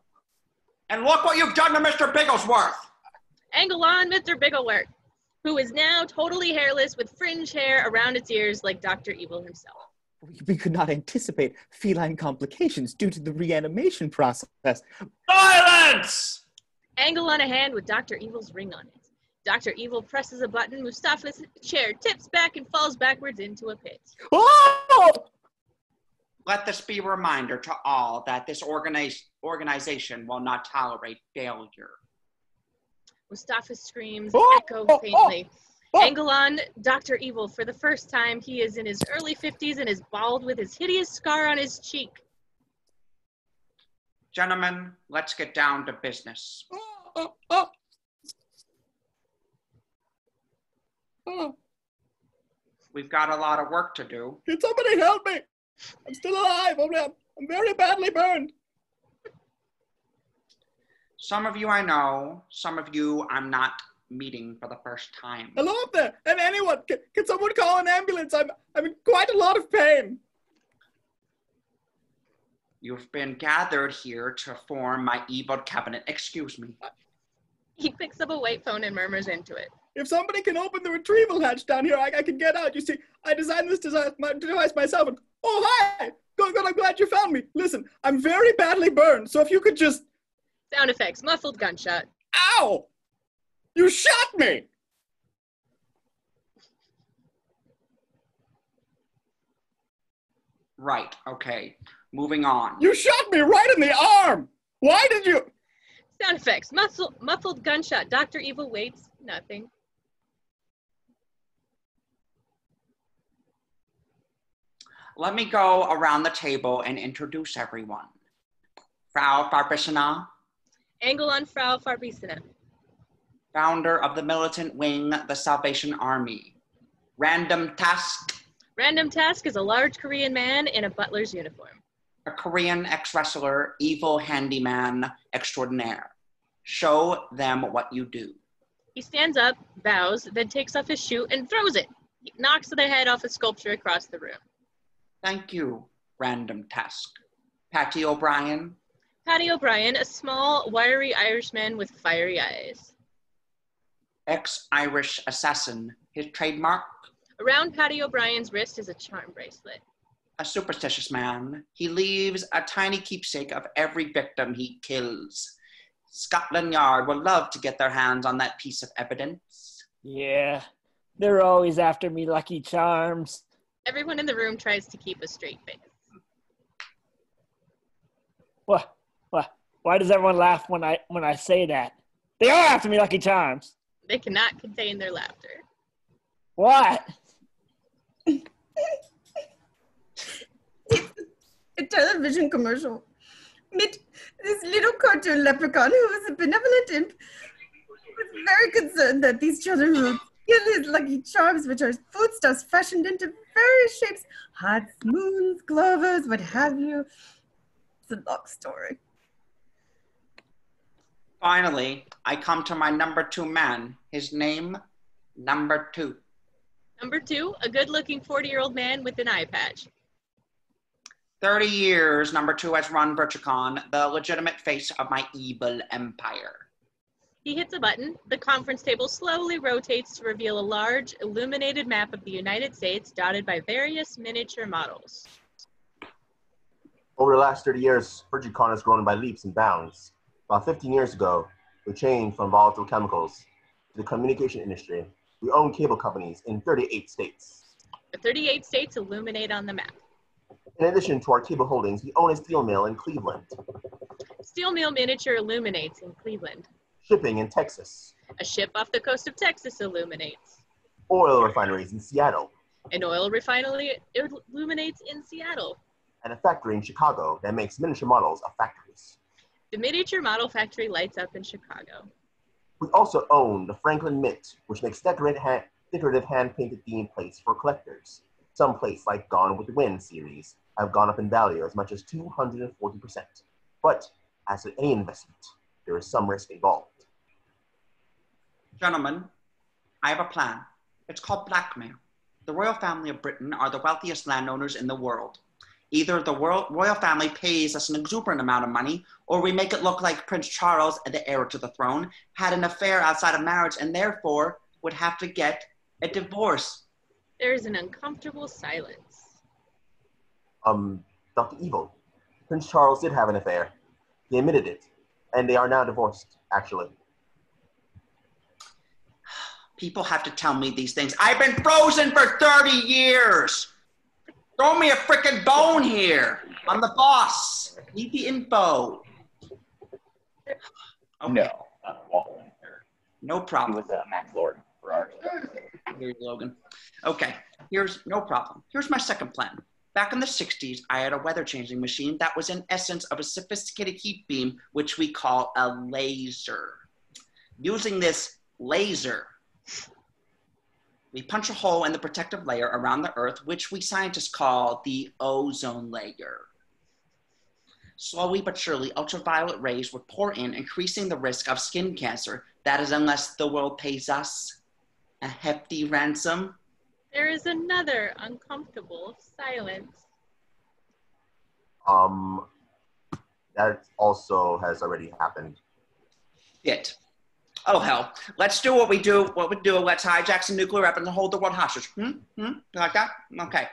And look what you've done to Mr. Bigglesworth! Angle on Mr. Bigglesworth, who is now totally hairless with fringe hair around its ears like Dr. Evil himself. We could not anticipate feline complications due to the reanimation process. Silence! Angle on a hand with Dr. Evil's ring on it. Dr. Evil presses a button. Mustafa's chair tips back and falls backwards into a pit. Oh! Let this be a reminder to all that this organization will not tolerate failure. Mustafa's screams Oh! echo Oh! faintly. Oh! Angelon, Dr. Evil, for the first time, he is in his early 50s and is bald with his hideous scar on his cheek. Gentlemen, let's get down to business. We've got a lot of work to do. Can somebody help me? I'm still alive, only I'm very badly burned. Some of you I know, some of you I'm not meeting for the first time. Hello up there, and anyone, can someone call an ambulance? I'm in quite a lot of pain. You've been gathered here to form my evil cabinet. Excuse me. He picks up a white phone and murmurs into it. If somebody can open the retrieval hatch down here, I can get out. You see, I designed this device myself. And, oh, hi! Good, I'm glad you found me. Listen, I'm very badly burned, so if you could just... Sound effects, muffled gunshot. Ow! You shot me! Right, okay. Moving on. You shot me right in the arm! Why did you... Sound effects, muffled gunshot. Dr. Evil waits, nothing. Let me go around the table and introduce everyone. Frau Farbissina. Angelon Frau Farbissina. Founder of the militant wing, the Salvation Army. Random Task. Random Task is a large Korean man in a butler's uniform. A Korean ex-wrestler, evil handyman extraordinaire. Show them what you do. He stands up, bows, then takes off his shoe and throws it. He knocks the head off a sculpture across the room. Thank you, Random Task. Patty O'Brien. Patty O'Brien, a small, wiry Irishman with fiery eyes. Ex-Irish assassin. His trademark? Around Patty O'Brien's wrist is a charm bracelet. A superstitious man. He leaves a tiny keepsake of every victim he kills. Scotland Yard would love to get their hands on that piece of evidence. Yeah, they're always after me, Lucky Charms. Everyone in the room tries to keep a straight face. What? Why does everyone laugh when I say that? They are after me, Lucky Charms. They cannot contain their laughter. What? A television commercial. Meet this little cartoon leprechaun who was a benevolent imp who was very concerned that these children would steal his lucky charms, which are foodstuffs fashioned into various shapes, hearts, moons, glovers, what have you. It's a long story. Finally, I come to my number 2 man. His name, Number 2. Number 2, a good-looking 40-year-old man with an eye patch. 30 years, Number 2 has run Virtucon, the legitimate face of my evil empire. He hits a button. The conference table slowly rotates to reveal a large, illuminated map of the United States dotted by various miniature models. Over the last 30 years, Virtucon has grown by leaps and bounds. About 15 years ago, we changed from volatile chemicals to the communication industry. We own cable companies in 38 states. The 38 states illuminate on the map. In addition to our cable holdings, we own a steel mill in Cleveland. Steel mill miniature illuminates in Cleveland. Shipping in Texas. A ship off the coast of Texas illuminates. Oil refineries in Seattle. An oil refinery illuminates in Seattle. And a factory in Chicago that makes miniature models of factories. The miniature model factory lights up in Chicago. We also own the Franklin Mint, which makes decorative hand-painted theme plates for collectors. Some plates, like Gone with the Wind series, have gone up in value as much as 240%. But, as with any investment, there is some risk involved. Gentlemen, I have a plan. It's called blackmail. The royal family of Britain are the wealthiest landowners in the world. Either the royal family pays us an exuberant amount of money, or we make it look like Prince Charles, the heir to the throne, had an affair outside of marriage and therefore would have to get a divorce. There is an uncomfortable silence. Dr. Evil, Prince Charles did have an affair. He admitted it, and they are now divorced, actually. People have to tell me these things. I've been frozen for 30 years. Throw me a frickin' bone here. I'm the boss. Need the info. Okay. No, No problem. He was Max Lord for ours. Here's Logan. Okay, no problem. Here's my second plan. Back in the 60s, I had a weather changing machine that was in essence of a sophisticated heat beam, which we call a laser. Using this laser, we punch a hole in the protective layer around the Earth, which we scientists call the ozone layer. Slowly but surely, ultraviolet rays would pour in, increasing the risk of skin cancer. That is, unless the world pays us a hefty ransom. There is another uncomfortable silence. That also has already happened. Shit. Oh, hell. Let's do what we do. Let's hijack some nuclear weapons and hold the world hostage. You like that? Okay.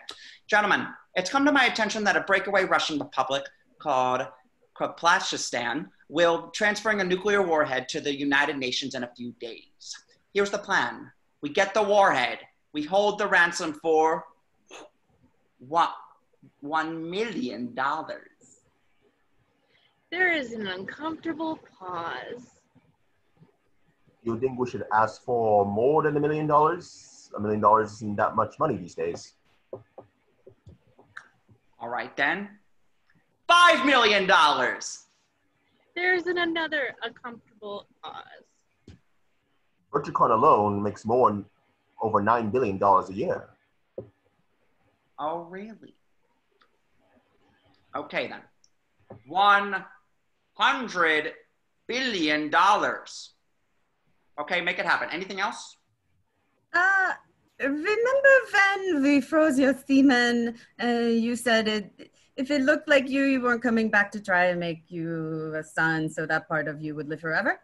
Gentlemen, it's come to my attention that a breakaway Russian republic called Kraplashistan will transferring a nuclear warhead to the United Nations in a few days. Here's the plan. We get the warhead. We hold the ransom for $1 million. There is an uncomfortable pause. You think we should ask for more than $1 million? $1 million isn't that much money these days. All right, then. $5 million. There's another uncomfortable pause. Urchicon alone makes over $9 billion a year. Oh, really? Okay, then. $100 billion. Okay, make it happen. Anything else? Remember when we froze your semen, you said if it looked like you weren't coming back to try and make you a son so that part of you would live forever?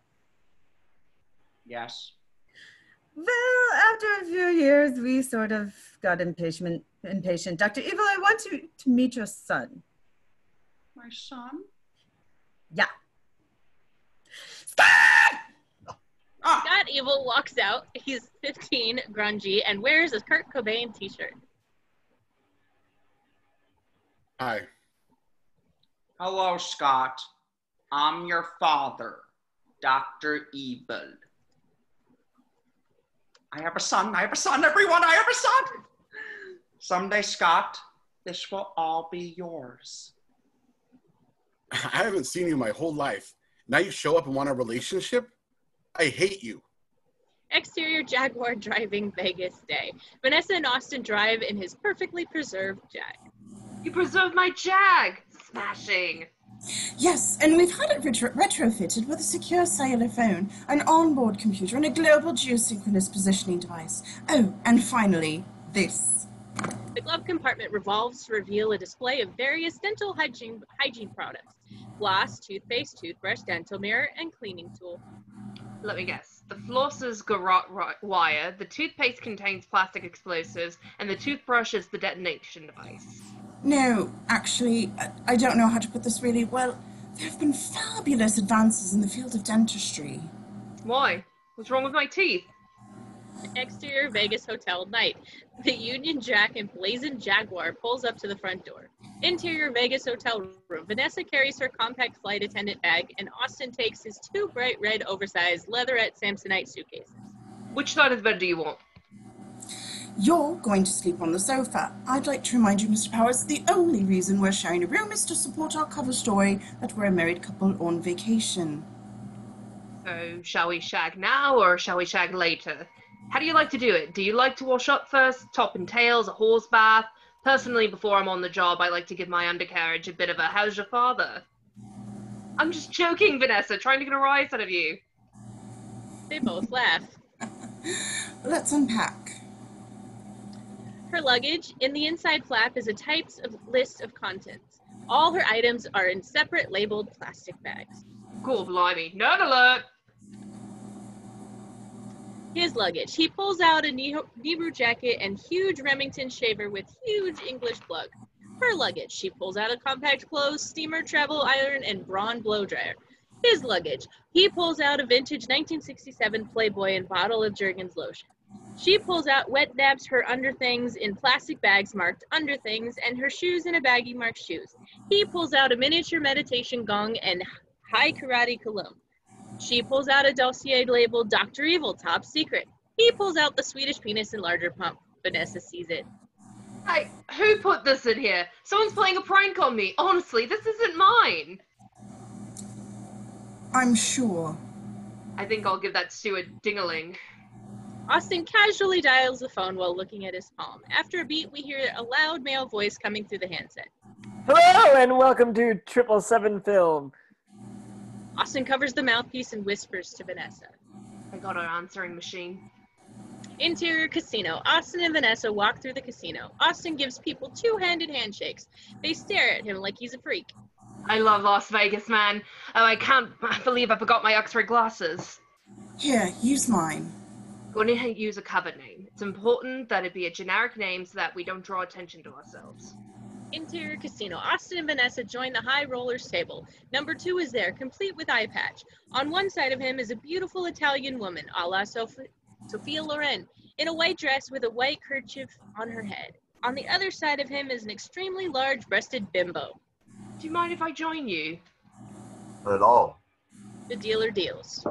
Yes. Well, after a few years, we sort of got impatient. Dr. Evil, I want you to meet your son. My son? Yeah. Scott Evil walks out. He's 15, grungy, and wears a Kurt Cobain t-shirt. Hi. Hello, Scott. I'm your father, Dr. Evil. I have a son, everyone, I have a son! Someday, Scott, this will all be yours. I haven't seen you my whole life. Now you show up and want a relationship? I hate you. Exterior Jaguar driving Vegas day. Vanessa and Austin drive in his perfectly preserved Jag. You preserved my Jag! Smashing! Yes, and we've had it retrofitted with a secure cellular phone, an onboard computer, and a global geosynchronous positioning device. Oh, and finally, this. The glove compartment revolves to reveal a display of various dental hygiene products. Floss, toothpaste, toothbrush, dental mirror, and cleaning tool. Let me guess. The floss is garrote wire, the toothpaste contains plastic explosives, and the toothbrush is the detonation device. No, actually, I don't know how to put this really well. There have been fabulous advances in the field of dentistry. Why? What's wrong with my teeth? Exterior Vegas hotel night. The Union Jack emblazoned Jaguar pulls up to the front door. Interior Vegas hotel room. Vanessa carries her compact flight attendant bag, and Austin takes his two bright red oversized leatherette Samsonite suitcases. Which side of the bed do you want? You're going to sleep on the sofa. I'd like to remind you, Mr. Powers, the only reason we're sharing a room is to support our cover story that we're a married couple on vacation. So, shall we shag now or shall we shag later? How do you like to do it? Do you like to wash up first, top and tails, a horse bath? Personally, before I'm on the job, I like to give my undercarriage a bit of a how's your father? I'm just joking, Vanessa, trying to get a rise out of you. They both laugh. Let's unpack. Her luggage, in the inside flap, is a types of list of contents. All her items are in separate labeled plastic bags. Cool, blimey. Nerd alert! His luggage. He pulls out a Nebrew jacket and huge Remington shaver with huge English plug. Her luggage. She pulls out a compact clothes, steamer, travel iron, and Braun blow dryer. His luggage. He pulls out a vintage 1967 Playboy and bottle of Jergens lotion. She pulls out wet dabs her underthings in plastic bags marked underthings and her shoes in a baggie marked shoes. He pulls out a miniature meditation gong and high karate cologne. She pulls out a dossier labeled Dr. Evil, top secret. He pulls out the Swedish penis and larger pump. Vanessa sees it. Hey, who put this in here? Someone's playing a prank on me. Honestly, this isn't mine. I'm sure. I think I'll give that Stu a ding-a-ling. Austin casually dials the phone while looking at his palm. After a beat, we hear a loud male voice coming through the handset. Hello and welcome to 777 Film. Austin covers the mouthpiece and whispers to Vanessa. I got an answering machine. Interior casino. Austin and Vanessa walk through the casino. Austin gives people two-handed handshakes. They stare at him like he's a freak. I love Las Vegas, man. Oh, I can't believe I forgot my X-ray glasses. Here, use mine. Going to use a covered name. It's important that it be a generic name so that we don't draw attention to ourselves. Interior casino. Austin and Vanessa join the high rollers table. Number 2 is there, complete with eye patch. On one side of him is a beautiful Italian woman, a la Sophia Loren, in a white dress with a white kerchief on her head. On the other side of him is an extremely large-breasted bimbo. Do you mind if I join you? Not at all. The dealer deals.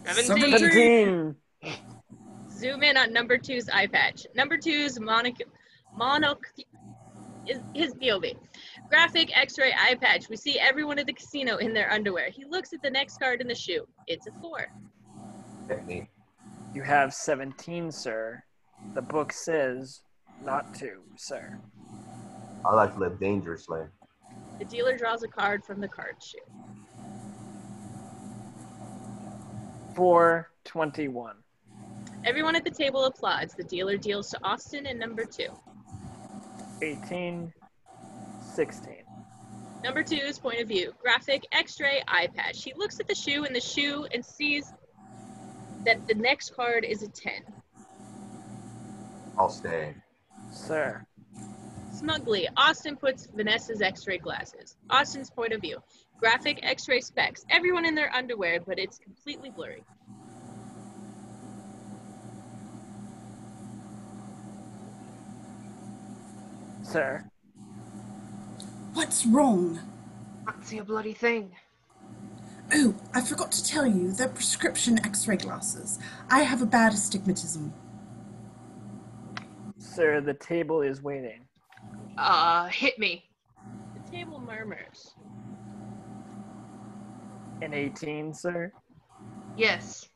$17. Zoom in on number 2's eye patch. Number 2's his POV. Graphic X-ray eye patch. We see everyone at the casino in their underwear. He looks at the next card in the shoe. It's a 4. Hit me. You have 17, sir. The book says not to, sir. I like to live dangerously. The dealer draws a card from the card shoe. 421. Everyone at the table applauds. The dealer deals to Austin and number 2. 18, 16. Number 2's point of view. Graphic X-ray eye patch. He looks at the shoe and sees that the next card is a 10. I'll stay. Sir. Smugly, Austin puts Vanessa's X-ray glasses. Austin's point of view. Graphic X-ray specs. Everyone in their underwear, but it's completely blurry. Sir. What's wrong? Can't see a bloody thing. Oh, I forgot to tell you, they're prescription X-ray glasses. I have a bad astigmatism. Sir, the table is waiting. Hit me. The table murmurs. An 18, sir? Yes.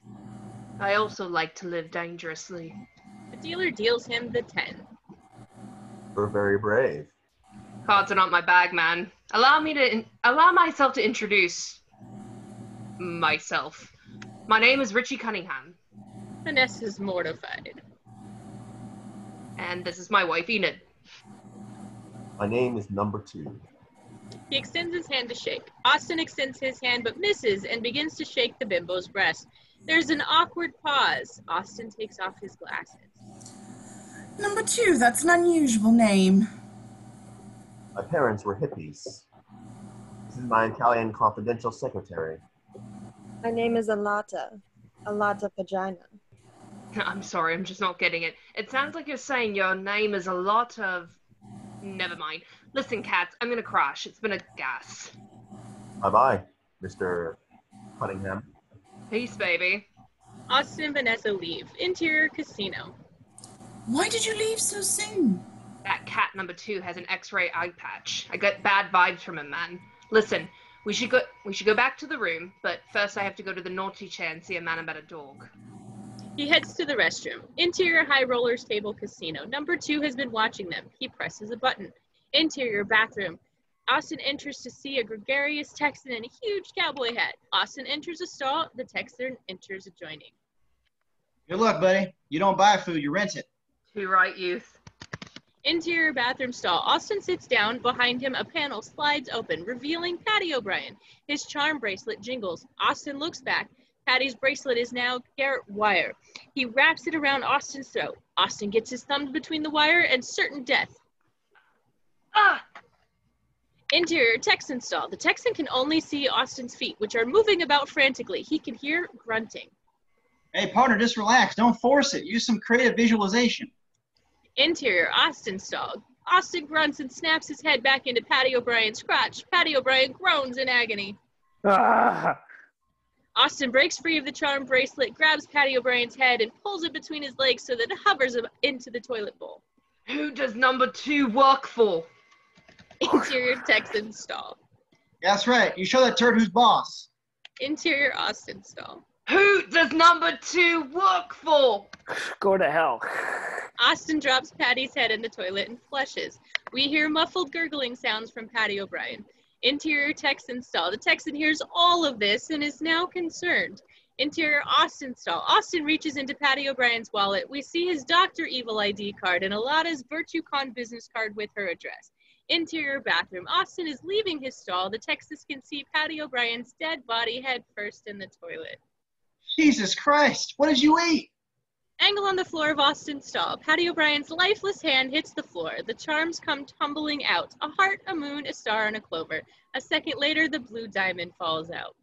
I also like to live dangerously. The dealer deals him the 10. We're very brave. Cards are not my bag, man. Allow myself to introduce myself. My name is Richie Cunningham. Vanessa's mortified. And this is my wife, Enid. My name is number 2. He extends his hand to shake. Austin extends his hand but misses and begins to shake the bimbo's breast. There's an awkward pause. Austin takes off his glasses. Number 2, that's an unusual name. My parents were hippies. This is my Italian confidential secretary. My name is Alata. Alata Vagina. I'm sorry, I'm just not getting it. It sounds like you're saying your name is a lot of... Never mind. Listen, cats, I'm gonna crash. It's been a gas. Bye-bye, Mr. Cunningham. Peace, baby. Austin and Vanessa leave. Interior casino. Why did you leave so soon? That cat number 2 has an X-ray eye patch. I got bad vibes from him, man. Listen, we should go back to the room, but first I have to go to the naughty chair and see a man about a dog. He heads to the restroom. Interior high rollers table casino. Number 2 has been watching them. He presses a button. Interior bathroom. Austin enters to see a gregarious Texan in a huge cowboy hat. Austin enters a stall. The Texan enters adjoining. Good luck, buddy. You don't buy food, you rent it. Too right, youth. Interior bathroom stall. Austin sits down. Behind him, a panel slides open, revealing Patty O'Brien. His charm bracelet jingles. Austin looks back. Patty's bracelet is now garrote wire. He wraps it around Austin's throat. Austin gets his thumb between the wire and certain death. Ah! Interior Texan stall. The Texan can only see Austin's feet, which are moving about frantically. He can hear grunting. Hey, partner, just relax. Don't force it. Use some creative visualization. Interior Austin stall. Austin grunts and snaps his head back into Patty O'Brien's crotch. Patty O'Brien groans in agony. Ah! Austin breaks free of the charm bracelet, grabs Patty O'Brien's head, and pulls it between his legs so that it hovers into the toilet bowl. Who does number 2 work for? Interior Texan stall. That's right. You show that turd who's boss. Interior Austin stall. Who does number 2 work for? Go to hell. Austin drops Patty's head in the toilet and flushes. We hear muffled gurgling sounds from Patty O'Brien. Interior Texan stall. The Texan hears all of this and is now concerned. Interior Austin stall. Austin reaches into Patty O'Brien's wallet. We see his Dr. Evil ID card and Alada's VirtueCon business card with her address. Interior bathroom. Austin is leaving his stall. The Texas can see Patty O'Brien's dead body head first in the toilet. Jesus Christ, what did you eat? Angle on the floor of Austin's stall. Patty O'Brien's lifeless hand hits the floor. The charms come tumbling out. A heart, a moon, a star, and a clover. A second later, the blue diamond falls out.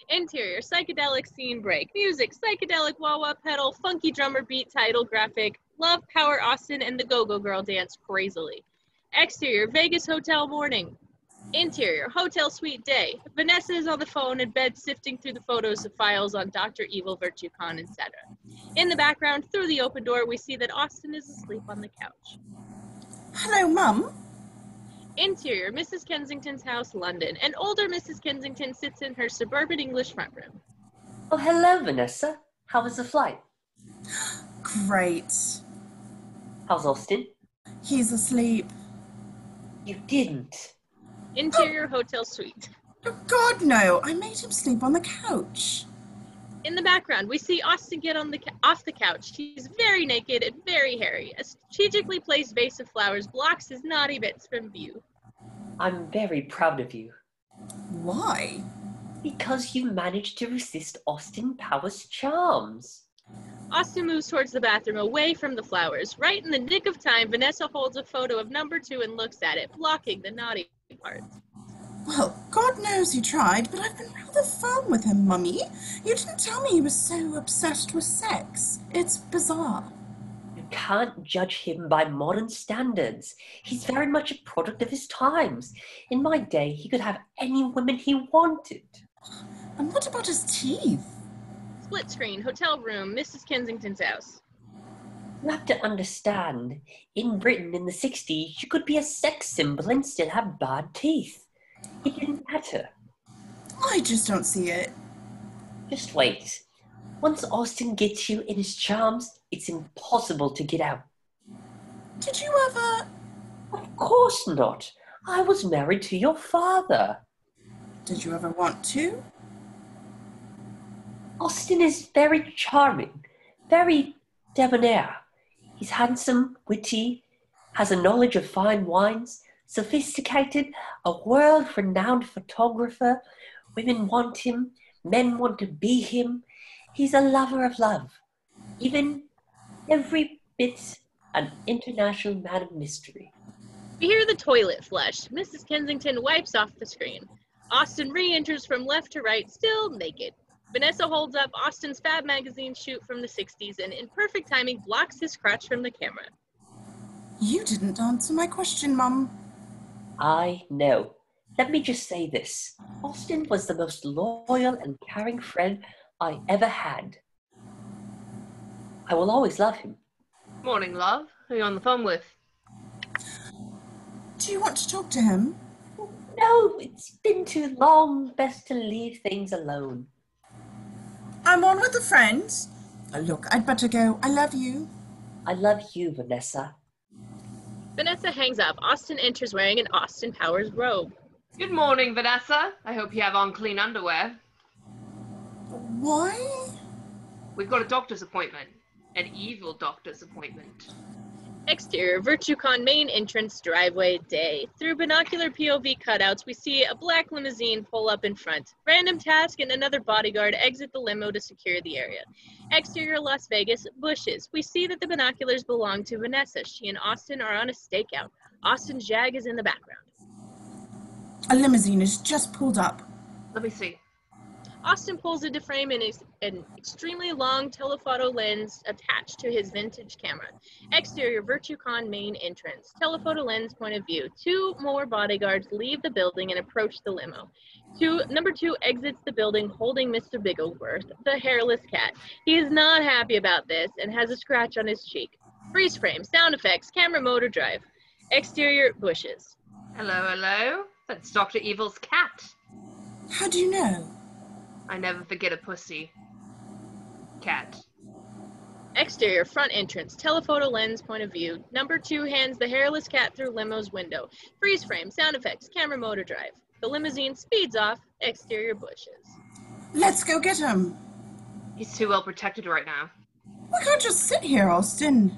Interior, psychedelic scene break. Music, psychedelic wah-wah pedal, funky drummer beat title graphic. Love, power, Austin, and the go-go girl dance crazily. Exterior, Vegas hotel morning. Interior, hotel suite day. Vanessa is on the phone in bed sifting through the photos of files on Dr. Evil, VirtueCon, etc. In the background, through the open door, we see that Austin is asleep on the couch. Hello, Mum. Interior, Mrs. Kensington's house, London. An older Mrs. Kensington sits in her suburban English front room. Oh, hello, Vanessa. How was the flight? Great. How's Austin? He's asleep. You didn't. Interior hotel suite. Oh, God, no. I made him sleep on the couch. In the background, we see Austin get off the couch. He's very naked and very hairy. A strategically placed vase of flowers blocks his naughty bits from view. I'm very proud of you. Why? Because you managed to resist Austin Power's charms. Austin moves towards the bathroom away from the flowers. Right in the nick of time, Vanessa holds a photo of number 2 and looks at it, blocking the naughty part. Well, God knows you tried, but I've been rather firm with him, Mummy. You didn't tell me he was so obsessed with sex. It's bizarre. You can't judge him by modern standards. He's very much a product of his times. In my day, he could have any woman he wanted. And what about his teeth? Split screen, hotel room, Mrs. Kensington's house. You have to understand, in Britain in the 60s, you could be a sex symbol and still have bad teeth. It didn't matter. I just don't see it. Just wait. Once Austin gets you in his charms, it's impossible to get out. Did you ever... Of course not. I was married to your father. Did you ever want to? Austin is very charming, very debonair. He's handsome, witty, has a knowledge of fine wines, sophisticated, a world-renowned photographer. Women want him, men want to be him. He's a lover of love, even every bit an international man of mystery. We hear the toilet flush. Mrs. Kensington wipes off the screen. Austin re-enters from left to right, still naked. Vanessa holds up Austin's Fab magazine shoot from the 60s and in perfect timing blocks his crotch from the camera. You didn't answer my question, Mum. I know. Let me just say this. Austin was the most loyal and caring friend I ever had. I will always love him. Morning, love. Who are you on the phone with? Do you want to talk to him? No, it's been too long. Best to leave things alone. I'm on with a friend. Look, I'd better go. I love you. I love you, Vanessa. Vanessa hangs up. Austin enters wearing an Austin Powers robe. Good morning, Vanessa. I hope you have on clean underwear. Why? We've got a doctor's appointment. An evil doctor's appointment. Exterior, VirtueCon main entrance driveway day. Through binocular POV cutouts, we see a black limousine pull up in front. Random Task and another bodyguard exit the limo to secure the area. Exterior, Las Vegas, bushes. We see that the binoculars belong to Vanessa. She and Austin are on a stakeout. Austin's Jag is in the background. A limousine has just pulled up. Let me see. Austin pulls into frame an extremely long telephoto lens attached to his vintage camera. Exterior, VirtueCon main entrance. Telephoto lens point of view. 2 more bodyguards leave the building and approach the limo. Number 2 exits the building holding Mr. Bigglesworth, the hairless cat. He is not happy about this and has a scratch on his cheek. Freeze frame, sound effects, camera motor drive. Exterior, bushes. Hello, hello. That's Dr. Evil's cat. How do you know? I never forget a pussy. Cat. Exterior, front entrance, telephoto lens point of view. Number 2 hands the hairless cat through limo's window. Freeze frame, sound effects, camera motor drive. The limousine speeds off. Exterior, bushes. Let's go get him. He's too well protected right now. We can't just sit here, Austin.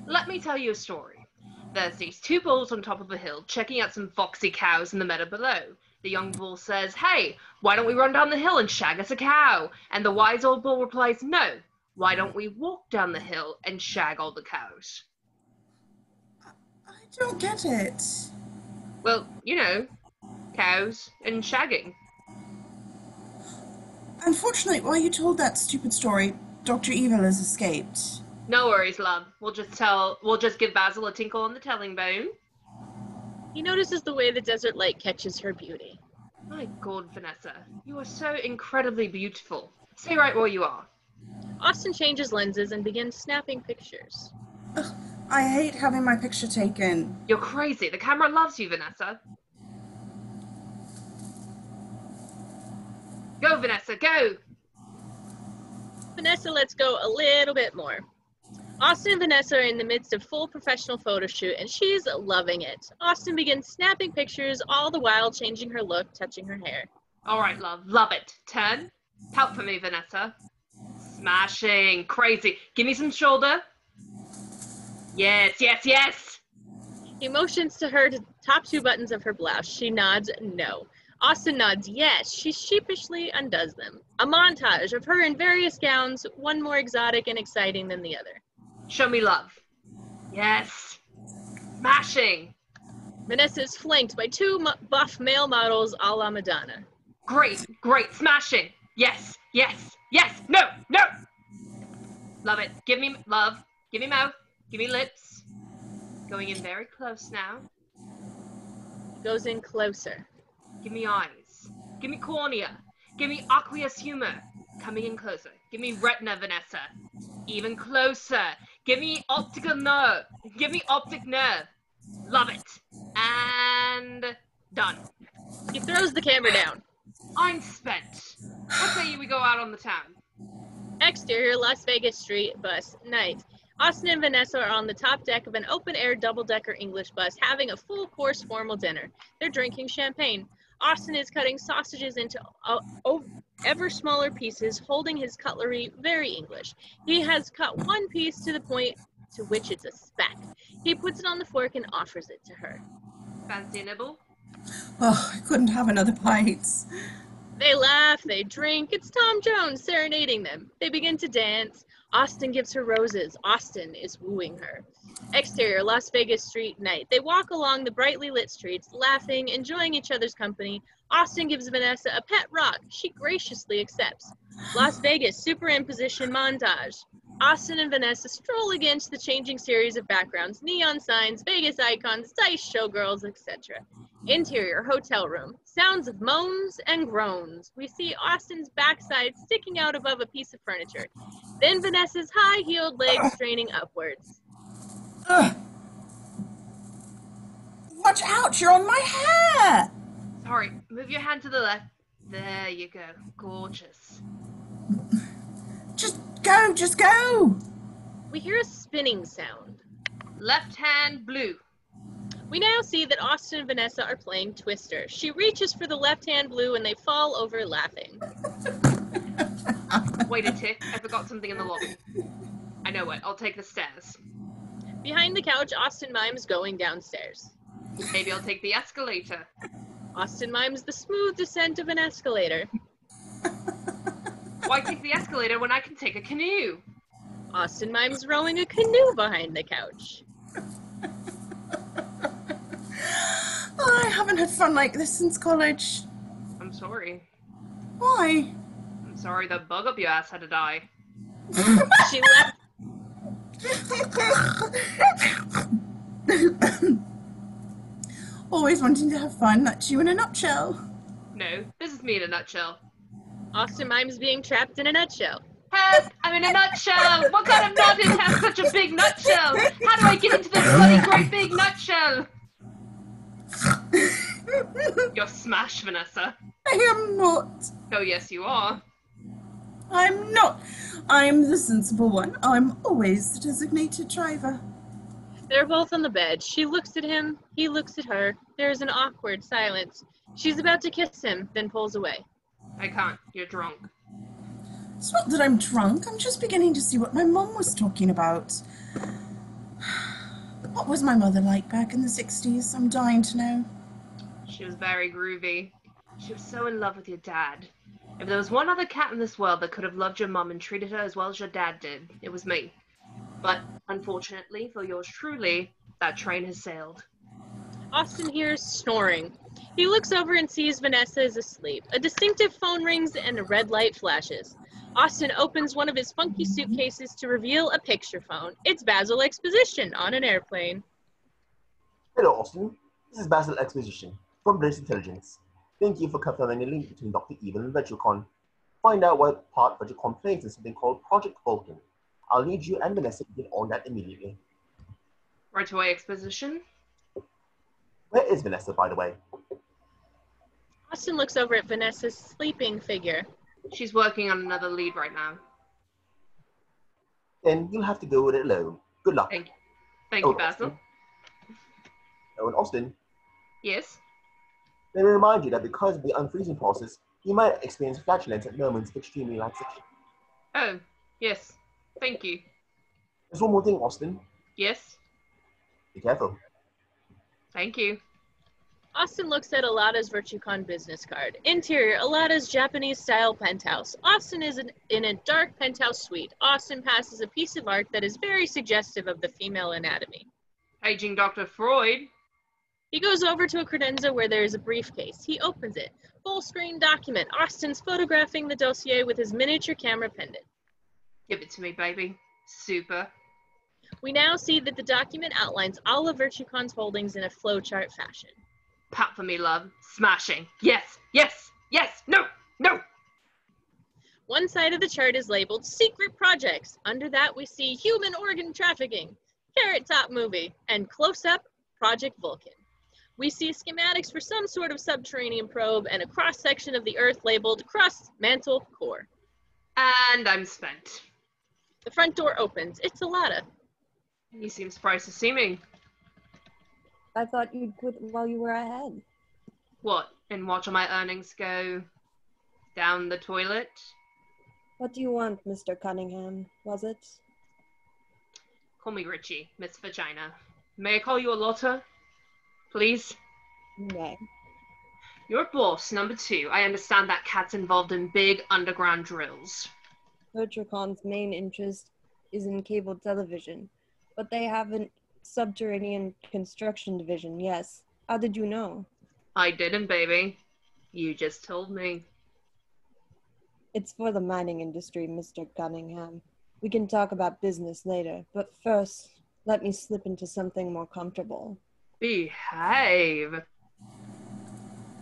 Let me tell you a story. There's these 2 bulls on top of a hill checking out some foxy cows in the meadow below. The young bull says, "Hey, why don't we run down the hill and shag us a cow?" And the wise old bull replies, "No, why don't we walk down the hill and shag all the cows?" I don't get it. Well, you know, cows and shagging. Unfortunately, while you told that stupid story, Dr. Evil has escaped. No worries, love. We'll just give Basil a tinkle on the telling bone. He notices the way the desert light catches her beauty. My God, Vanessa, you are so incredibly beautiful. Stay right where you are. Austin changes lenses and begins snapping pictures. Ugh, I hate having my picture taken. You're crazy. The camera loves you, Vanessa. Go, Vanessa, go! Vanessa lets go a little bit more. Austin and Vanessa are in the midst of full professional photo shoot, and she's loving it. Austin begins snapping pictures, all the while changing her look, touching her hair. All right, love. Love it. Turn. Pout for me, Vanessa. Smashing. Crazy. Give me some shoulder. Yes, yes, yes! He motions to her to top 2 buttons of her blouse. She nods no. Austin nods yes. She sheepishly undoes them. A montage of her in various gowns, one more exotic and exciting than the other. Show me love. Yes. Smashing. Vanessa is flanked by 2 buff male models a la Madonna. Great, great. Smashing. Yes, yes, yes. No, no. Love it. Give me love. Give me mouth. Give me lips. Going in very close now. Goes in closer. Give me eyes. Give me cornea. Give me aqueous humor. Coming in closer. Give me retina, Vanessa. Even closer. Give me optical nerve. Give me optic nerve. Love it. And done. He throws the camera down. I'm spent. What say we go out on the town? Exterior, Las Vegas street bus, night. Austin and Vanessa are on the top deck of an open-air double-decker English bus having a full-course formal dinner. They're drinking champagne. Austin is cutting sausages into ever smaller pieces, holding his cutlery very English. He has cut one piece to the point to which it's a speck. He puts it on the fork and offers it to her. Fancy a nibble? Oh, I couldn't have another bite. They laugh, they drink. It's Tom Jones serenading them. They begin to dance. Austin gives her roses. Austin is wooing her. Exterior, Las Vegas street night. They walk along the brightly lit streets, laughing, enjoying each other's company. Austin gives Vanessa a pet rock. She graciously accepts. Las Vegas superimposition montage. Austin and Vanessa stroll against the changing series of backgrounds, neon signs, Vegas icons, dice showgirls, etc. Interior, hotel room. Sounds of moans and groans. We see Austin's backside sticking out above a piece of furniture. Then Vanessa's high-heeled legs straining upwards. Ugh. Watch out, you're on my hair! Sorry, move your hand to the left. There you go. Gorgeous. Just go! We hear a spinning sound. Left hand blue. We now see that Austin and Vanessa are playing Twister. She reaches for the left hand blue and they fall over laughing. Wait a tick, I forgot something in the lobby. I know it, I'll take the stairs. Behind the couch, Austin mimes going downstairs. Maybe I'll take the escalator. Austin mimes the smooth descent of an escalator. Why take the escalator when I can take a canoe? Austin mimes rowing a canoe behind the couch. Oh, I haven't had fun like this since college. I'm sorry. Why? I'm sorry the bug up your ass had to die. She left. Always wanting to have fun, that's you in a nutshell. No, this is me in a nutshell. Austin mimes being trapped in a nutshell. Help! I'm in a nutshell! What kind of nut has such a big nutshell? How do I get into this bloody great big nutshell? You're smashed, Vanessa. I am not. Oh, yes, you are. I'm not. I'm the sensible one. I'm always the designated driver. They're both on the bed. She looks at him. He looks at her. There is an awkward silence. She's about to kiss him, then pulls away. I can't. You're drunk. It's not that I'm drunk. I'm just beginning to see what my mum was talking about. What was my mother like back in the 60s? I'm dying to know. She was very groovy. She was so in love with your dad. If there was one other cat in this world that could have loved your mum and treated her as well as your dad did, it was me. But, unfortunately, for yours truly, that train has sailed. Austin hears snoring. He looks over and sees Vanessa is asleep. A distinctive phone rings and a red light flashes. Austin opens one of his funky suitcases to reveal a picture phone. It's Basil Exposition on an airplane. Hello, Austin. This is Basil Exposition from British Intelligence. Thank you for confirming a link between Dr. Evil and Vetricon. Find out what part Vetricon plays in something called Project Vulcan. I'll need you and Vanessa to get on that immediately. Right away, Exposition. Where is Vanessa, by the way? Austin looks over at Vanessa's sleeping figure. She's working on another lead right now. Then you'll have to go with it alone. Good luck. Thank you, Basil. Oh, and Austin. Yes? Let me remind you that because of the unfreezing process, you might experience flatulence at moments of extreme relaxation. Oh, yes. Thank you. There's one more thing, Austin. Yes? Be careful. Thank you. Austin looks at Alada's VirtueCon business card. Interior, Alada's Japanese-style penthouse. Austin is in a dark penthouse suite. Austin passes a piece of art that is very suggestive of the female anatomy. Paging Dr. Freud. He goes over to a credenza where there is a briefcase. He opens it. Full-screen document. Austin's photographing the dossier with his miniature camera pendant. Give it to me, baby. Super. We now see that the document outlines all of VirtueCon's holdings in a flowchart fashion. Pat for me, love. Smashing. Yes, yes, yes, no, no. One side of the chart is labeled Secret Projects. Under that, we see Human Organ Trafficking, Carrot Top Movie, and close-up, Project Vulcan. We see schematics for some sort of subterranean probe and a cross-section of the Earth labeled Crust, Mantle, Core. And I'm spent. The front door opens. It's Alada. You seem surprised to see me. I thought you'd quit while you were ahead. What, and watch all my earnings go down the toilet? What do you want, Mr. Cunningham, was it? Call me Richie, Miss Vagina. May I call you a Lotta? Please? Nay. Your boss, number 2. I understand that cat's involved in big underground drills. VirtueCon's main interest is in cable television, but they have a subterranean construction division, yes. How did you know? I didn't, baby. You just told me. It's for the mining industry, Mr. Cunningham. We can talk about business later, but first, let me slip into something more comfortable. Behave.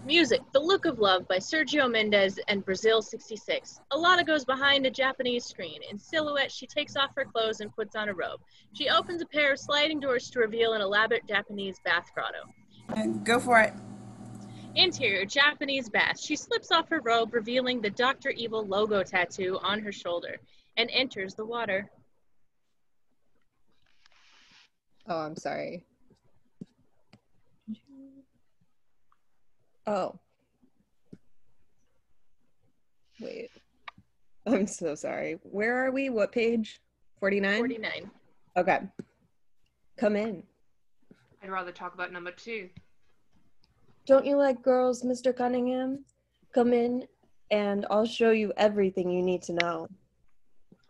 Music, The Look of Love by Sergio Mendes and Brazil 66. Alada goes behind a Japanese screen. In silhouette, she takes off her clothes and puts on a robe. She opens a pair of sliding doors to reveal an elaborate Japanese bath grotto. Go for it. Interior, Japanese bath. She slips off her robe, revealing the Dr. Evil logo tattoo on her shoulder, and enters the water. Oh, I'm sorry. Oh. Wait. I'm so sorry. Where are we? What page? 49? 49. Okay. Come in. I'd rather talk about number 2. Don't you like girls, Mr. Cunningham? Come in, and I'll show you everything you need to know.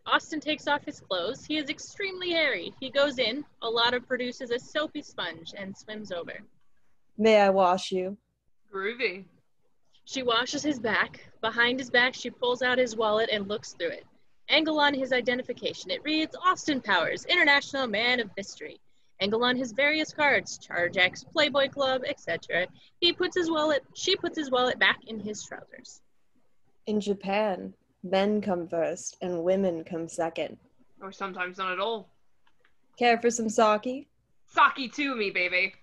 Austin takes off his clothes. He is extremely hairy. He goes in. Alana produces a soapy sponge and swims over. May I wash you? Groovy. She washes his back. Behind his back, she pulls out his wallet and looks through it. Angle on his identification. It reads Austin Powers, International Man of Mystery. Angle on his various cards, Charge X, Playboy Club, etc. She puts his wallet back in his trousers. In Japan, men come first and women come second. Or sometimes not at all. Care for some sake? Sake to me, baby.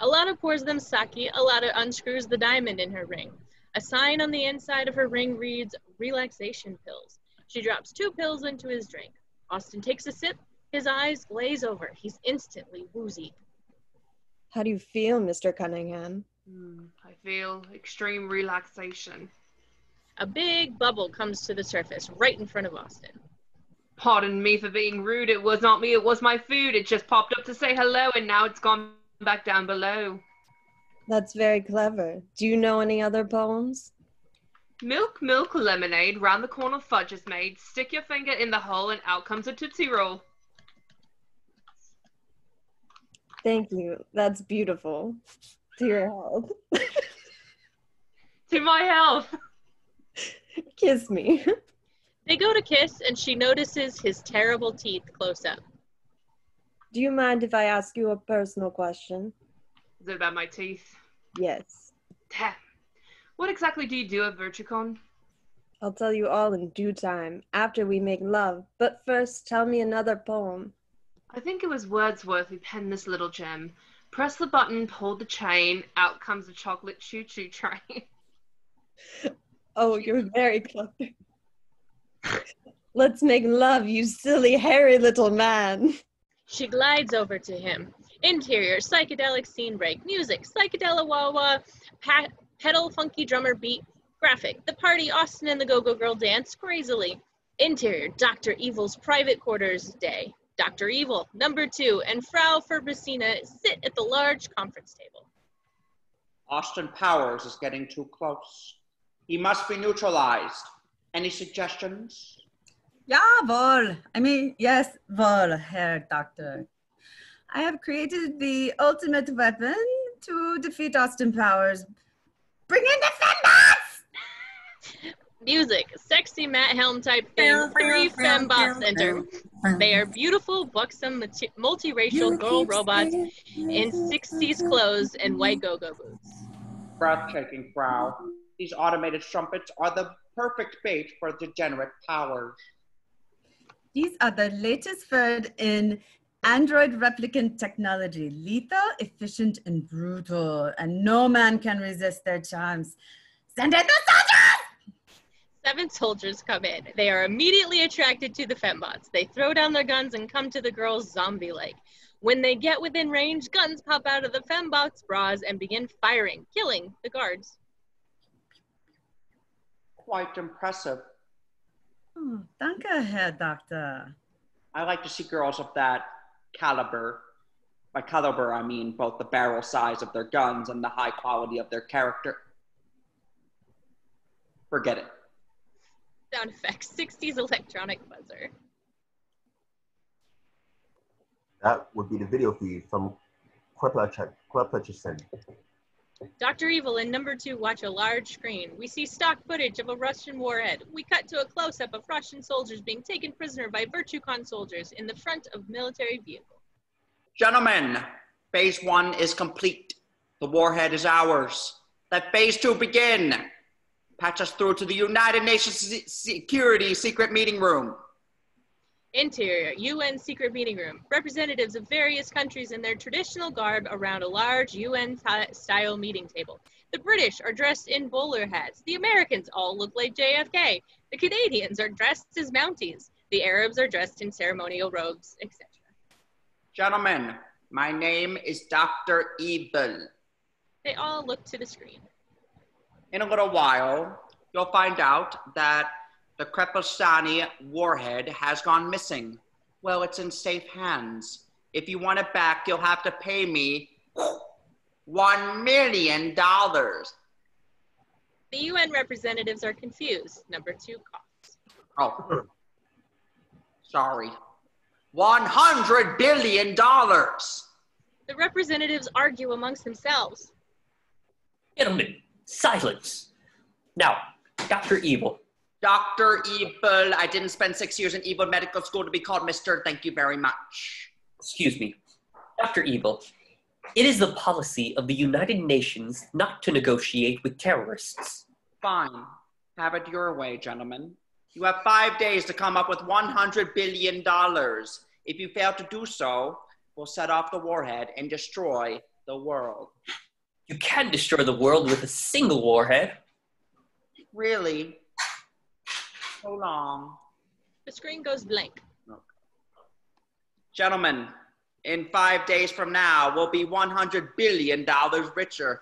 Alana pours them sake. Alana unscrews the diamond in her ring. A sign on the inside of her ring reads relaxation pills. She drops 2 pills into his drink. Austin takes a sip. His eyes glaze over. He's instantly woozy. How do you feel, Mr. Cunningham? I feel extreme relaxation. A big bubble comes to the surface right in front of Austin. Pardon me for being rude. It was not me. It was my food. It just popped up to say hello, and now it's gone back down below. That's very clever. Do you know any other poems? Milk, milk, lemonade. Round the corner fudge is made. Stick your finger in the hole, and out comes a Tootsie Roll. Thank you. That's beautiful. To your health. To my health. Kiss me. They go to kiss, and she notices his terrible teeth close up. Do you mind if I ask you a personal question? Is it about my teeth? Yes. Damn. What exactly do you do at VirtueCon? I'll tell you all in due time, after we make love. But first, tell me another poem. I think it was Wordsworth who penned this little gem. Press the button, pull the chain, out comes a chocolate choo-choo train. Oh, you're very clever. Let's make love, you silly, hairy little man. She glides over to him. Interior, psychedelic scene break. Music, psychedelic wah-wah. Pedal, funky drummer beat. Graphic, the party Austin and the Go-Go Girl dance crazily. Interior, Dr. Evil's private quarters day. Dr. Evil, number 2, and Frau Ferbacina sit at the large conference table. Austin Powers is getting too close. He must be neutralized. Any suggestions? Jawohl. Yes, wohl, Herr Doctor. I have created the ultimate weapon to defeat Austin Powers. Bring in the fembots! Music, sexy Matt Helm type theme, 3 fembots enter. They are beautiful, buxom, multiracial girl robots in 60s clothes and white go-go boots. Breathtaking, Frau. These automated trumpets are the perfect bait for degenerate powers. These are the latest third in android replicant technology. Lethal, efficient, and brutal. And no man can resist their charms. Send in the soldiers! 7 soldiers come in. They are immediately attracted to the fembots. They throw down their guns and come to the girls zombie-like. When they get within range, guns pop out of the fembots' bras and begin firing, killing the guards. Quite impressive. Oh, danke, Herr Doctor. I like to see girls of that caliber. By caliber, I mean both the barrel size of their guns and the high quality of their character. Forget it. Sound effects, 60s electronic buzzer. That would be the video feed from Queplerchison. Dr. Evil and number 2 watch a large screen. We see stock footage of a Russian warhead. We cut to a close-up of Russian soldiers being taken prisoner by VirtueCon soldiers in the front of military vehicle. Gentlemen, phase 1 is complete. The warhead is ours. Let phase 2 begin. Patch us through to the United Nations Security Secret Meeting Room. Interior, UN secret meeting room. Representatives of various countries in their traditional garb around a large UN-style meeting table. The British are dressed in bowler hats. The Americans all look like JFK. The Canadians are dressed as Mounties. The Arabs are dressed in ceremonial robes, etc. Gentlemen, my name is Dr. Evil. They all look to the screen. In a little while, you'll find out that the Krepelstani warhead has gone missing. Well, it's in safe hands. If you want it back, you'll have to pay me $1 million. The UN representatives are confused. Number 2 coughs. Oh, sorry. $100 billion. The representatives argue amongst themselves. Gentlemen, silence. Now, Dr. Evil. Dr. Evil, I didn't spend 6 years in evil medical school to be called Mr. Thank you very much. Excuse me. Dr. Evil, it is the policy of the United Nations not to negotiate with terrorists. Fine. Have it your way, gentlemen. You have 5 days to come up with $100 billion. If you fail to do so, we'll set off the warhead and destroy the world. You can destroy the world with a single warhead. Really? So long. The screen goes blank. Gentlemen, in 5 days from now, we'll be $100 billion richer.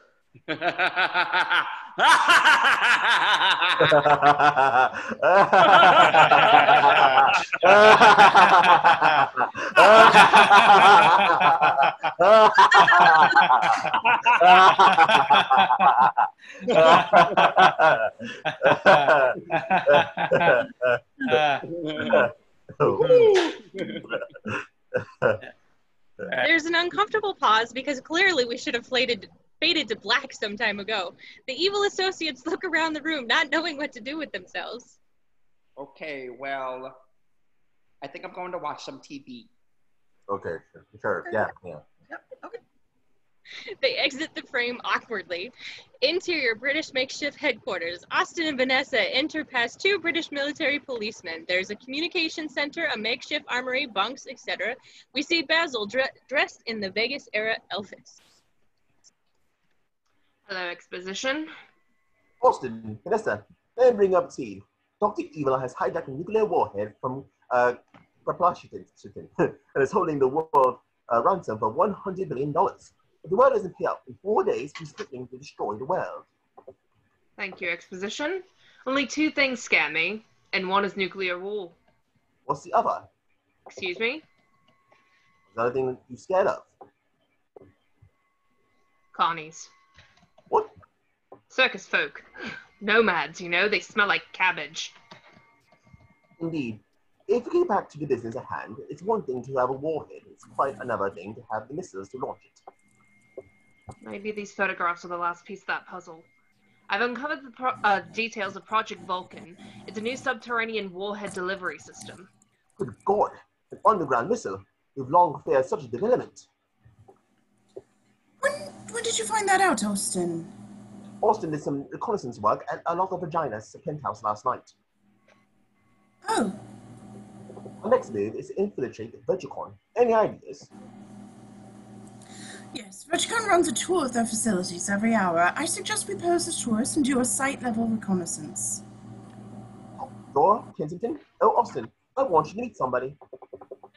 There's an uncomfortable pause because clearly we should have faded to black some time ago. The evil associates look around the room, not knowing what to do with themselves. Okay, well, I think I'm going to watch some TV. Okay, sure, yeah. They exit the frame awkwardly. Interior British makeshift headquarters. Austin and Vanessa enter past 2 British military policemen. There's a communication center, a makeshift armory, bunks, etc. We see Basil dressed in the Vegas-era Elvis. Hello, exposition. Austin, Vanessa, let me bring up tea. Dr. Evil has hijacked a nuclear warhead from Propulsion and is holding the world ransom for $100 billion. If the world doesn't pay up in 4 days, he's threatening to destroy the world. Thank you, exposition. Only 2 things scare me, and one is nuclear war. What's the other? Excuse me? Is there anything you're scared of? Carnies. What? Circus folk. Nomads, you know, they smell like cabbage. Indeed. If we get back to the business at hand, it's one thing to have a warhead. It's quite another thing to have the missiles to launch it. Maybe these photographs are the last piece of that puzzle. I've uncovered the details of Project Vulcan. It's a new subterranean warhead delivery system. Good God! An underground missile. We've long feared such a development. When did you find that out, Austin? Austin did some reconnaissance work at a lot of Regina's penthouse last night. Oh. Our next move is to infiltrate Verticon. Any ideas? Yes, Verticon runs a tour of their facilities every hour. I suggest we pose as tourists and do a site-level reconnaissance. Dora, Kensington? Oh, Austin, I want you to meet somebody.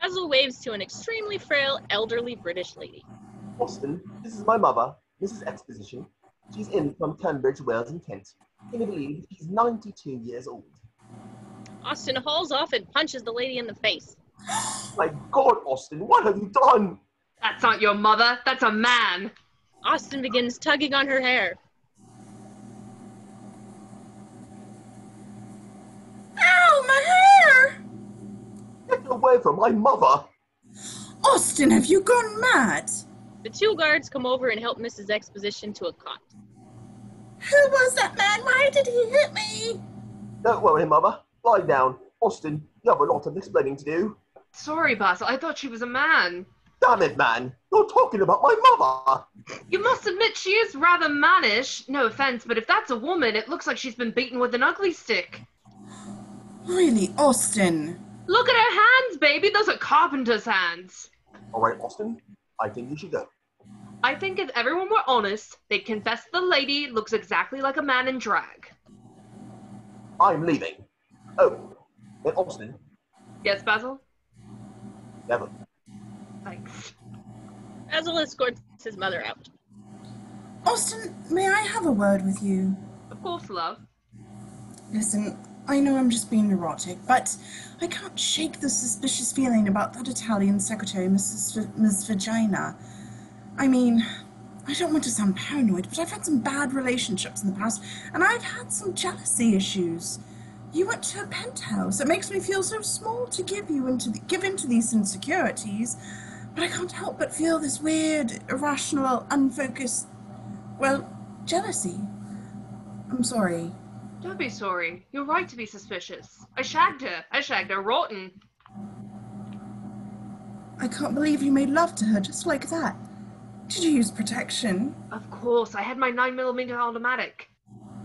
Basil waves to an extremely frail, elderly British lady. Austin, this is my mother, Mrs. Exposition. She's in from Tunbridge Wells in Kent. Can you believe she's 92 years old? Austin hauls off and punches the lady in the face. My God, Austin, what have you done? That's not your mother, that's a man. Austin begins tugging on her hair. Ow, my hair! Get away from my mother! Austin, have you gone mad? The 2 guards come over and help Mrs. Exposition to a cot. Who was that man? Why did he hit me? Don't worry, mother. Lie down. Austin, you have a lot of explaining to do. Sorry, Basil, I thought she was a man. Damn it, man. You're talking about my mother. You must admit she is rather mannish. No offense, but if that's a woman, it looks like she's been beaten with an ugly stick. Really, Austin? Look at her hands, baby. Those are carpenter's hands. All right, Austin. I think you should go. I think if everyone were honest, they'd confess the lady looks exactly like a man in drag. I'm leaving. Oh, and Austin. Yes, Basil? Never. Thanks. Basil escorts his mother out. Austin, may I have a word with you? Of course, love. Listen, I know I'm just being neurotic, but I can't shake the suspicious feeling about that Italian secretary, Miss Vagina. I mean, I don't want to sound paranoid, but I've had some bad relationships in the past, and I've had some jealousy issues. You went to a penthouse. It makes me feel so small to give into these insecurities, but I can't help but feel this weird, irrational, unfocused, well, jealousy. I'm sorry. Don't be sorry. You're right to be suspicious. I shagged her. I shagged her rotten. I can't believe you made love to her just like that. Did you use protection? Of course, I had my 9mm automatic.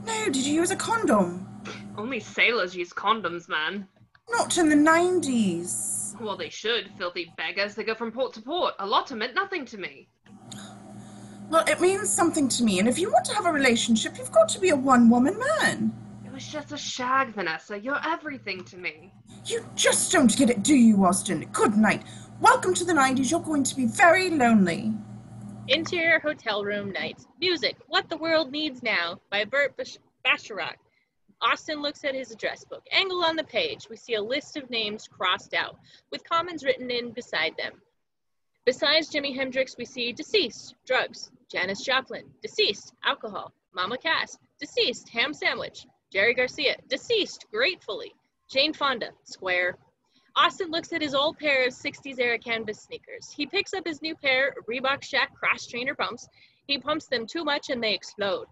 No, did you use a condom? Only sailors use condoms, man. Not in the 90s. Well, they should, filthy beggars. They go from port to port. A lot meant nothing to me. Well, it means something to me, and if you want to have a relationship, you've got to be a one-woman man. It was just a shag, Vanessa. You're everything to me. You just don't get it, do you, Austin? Good night. Welcome to the 90s. You're going to be very lonely. Interior hotel room night. Music, What the World Needs Now by Burt Bacharach. Austin looks at his address book. Angle on the page, we see a list of names crossed out, with comments written in beside them. Besides Jimi Hendrix, we see deceased, drugs. Janis Joplin, deceased, alcohol. Mama Cass, deceased, ham sandwich. Jerry Garcia, deceased, gratefully. Jane Fonda, square. Austin looks at his old pair of 60s-era canvas sneakers. He picks up his new pair of Reebok Shack Crash Trainer pumps. He pumps them too much and they explode.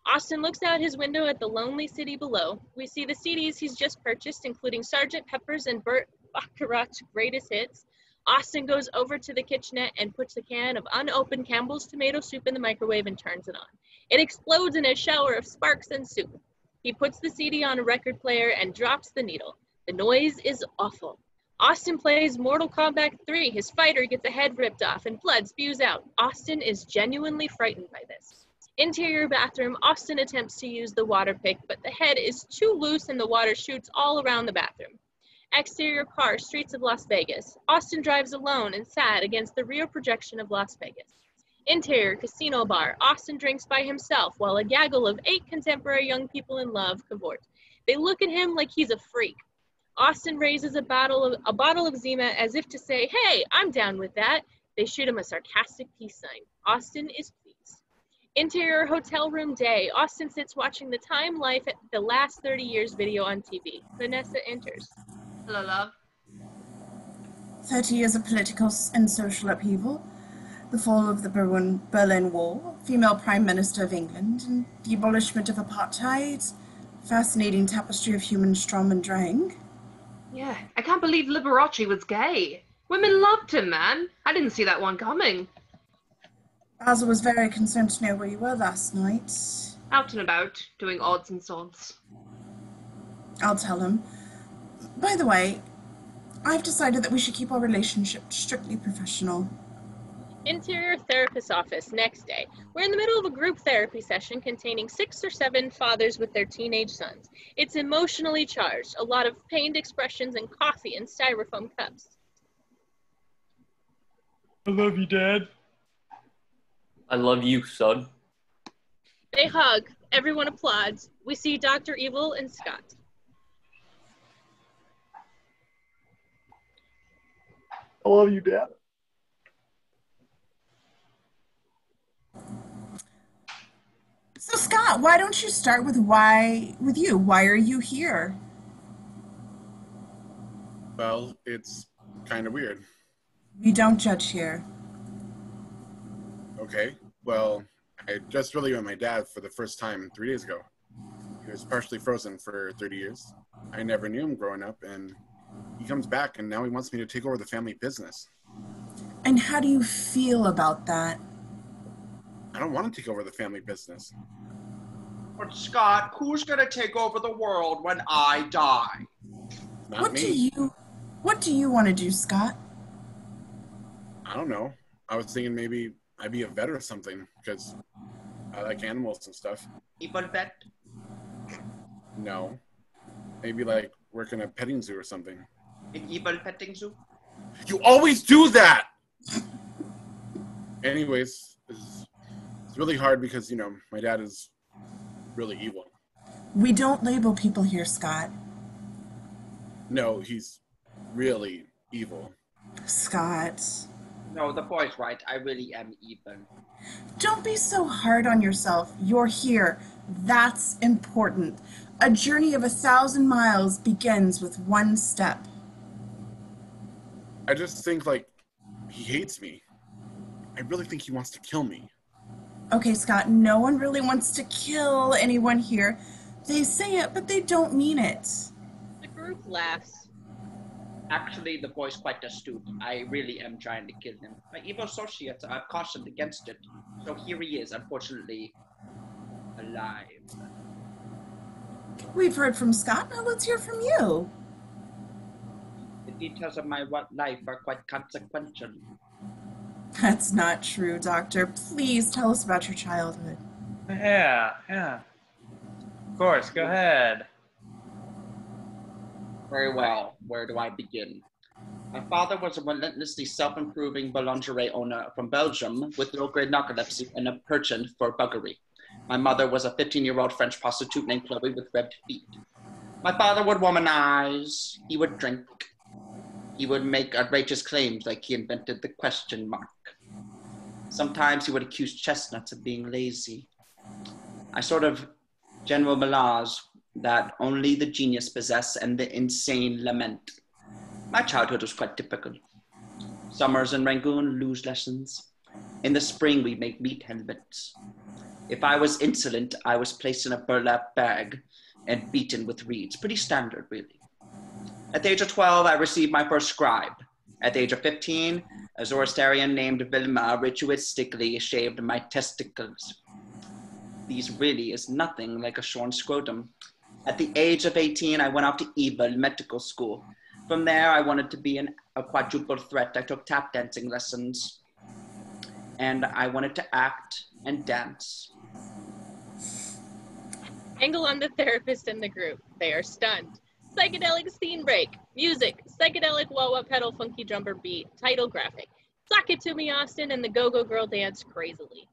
Austin looks out his window at the lonely city below. We see the CDs he's just purchased, including Sgt. Pepper's and Burt Bacharach's greatest hits. Austin goes over to the kitchenette and puts the can of unopened Campbell's tomato soup in the microwave and turns it on. It explodes in a shower of sparks and soup. He puts the CD on a record player and drops the needle. The noise is awful. Austin plays Mortal Kombat 3. His fighter gets a head ripped off and blood spews out. Austin is genuinely frightened by this. Interior bathroom, Austin attempts to use the water pick, but the head is too loose and the water shoots all around the bathroom. Exterior car, streets of Las Vegas. Austin drives alone and sad against the rear projection of Las Vegas. Interior casino bar. Austin drinks by himself while a gaggle of 8 contemporary young people in love cavort. They look at him like he's a freak. Austin raises a bottle of Zima as if to say, "Hey, I'm down with that." They shoot him a sarcastic peace sign. Austin is pleased. Interior hotel room day. Austin sits watching the Time Life at the last 30 years video on TV. Vanessa enters. Hello, love. 30 years of political and social upheaval, the fall of the Berlin Wall, female Prime Minister of England, and the abolishment of apartheid, fascinating tapestry of human Strom and Drang. Yeah, I can't believe Liberace was gay. Women loved him, man. I didn't see that one coming. Basil was very concerned to know where you were last night. Out and about, doing odds and sods. I'll tell him. By the way, I've decided that we should keep our relationship strictly professional. Interior therapist's office, next day. We're in the middle of a group therapy session containing 6 or 7 fathers with their teenage sons. It's emotionally charged, a lot of pained expressions and coffee in styrofoam cups. I love you, Dad. I love you, son. They hug. Everyone applauds. We see Dr. Evil and Scott. I love you, Dad. So Scott, why don't you start with why are you here? Well, it's kind of weird. We don't judge here. Okay, well, I just really met my dad for the first time 3 days ago. He was partially frozen for 30 years. I never knew him growing up, and he comes back, and now he wants me to take over the family business. And how do you feel about that? I don't want to take over the family business. But Scott, who's going to take over the world when I die? Not What me. do you want to do, Scott? I don't know. I was thinking maybe I'd be a vet or something, because I like animals and stuff. Evil vet? No. Maybe like work in a petting zoo or something. An evil petting zoo? You always do that! Anyways, it's really hard because, you know, my dad is really evil. We don't label people here, Scott. No, he's really evil. Scott, No, the boy's right. I really am evil. don't be so hard on yourself. You're here. That's important. A journey of 1,000 miles begins with one step. I just think, like, he hates me. I really think he wants to kill me. Okay, Scott, no one really wants to kill anyone here. They say it, but they don't mean it. The group laughs. Actually, the boy's quite astute. I really am trying to kill him. My evil associates have cautioned against it. So here he is, unfortunately, alive. We've heard from Scott, now let's hear from you. The details of my life are quite consequential. That's not true, Doctor. Please tell us about your childhood. Yeah. Of course, go ahead. Very well. Where do I begin? My father was a relentlessly self-improving boulangerie owner from Belgium with low-grade narcolepsy and a penchant for buggery. My mother was a 15-year-old French prostitute named Chloe with webbed feet. My father would womanize. He would drink. He would make outrageous claims like he invented the question mark. Sometimes he would accuse chestnuts of being lazy. I sort of general melange that only the genius possess and the insane lament. My childhood was quite typical. Summers in Rangoon, luge lessons. In the spring, we'd make meat helmets. If I was insolent, I was placed in a burlap bag and beaten with reeds. Pretty standard, really. At the age of 12, I received my first scribe. At the age of 15, a Zoroastrian named Vilma ritualistically shaved my testicles. These really is nothing like a shorn scrotum. At the age of 18, I went off to Evil medical school. From there, I wanted to be a quadruple threat. I took tap dancing lessons, and I wanted to act and dance. Angle on the therapist and the group. They are stunned. Psychedelic scene break. Music. Psychedelic wah-wah pedal funky jumper beat. Title graphic. Sock it to me, Austin, and the go-go girl dance crazily.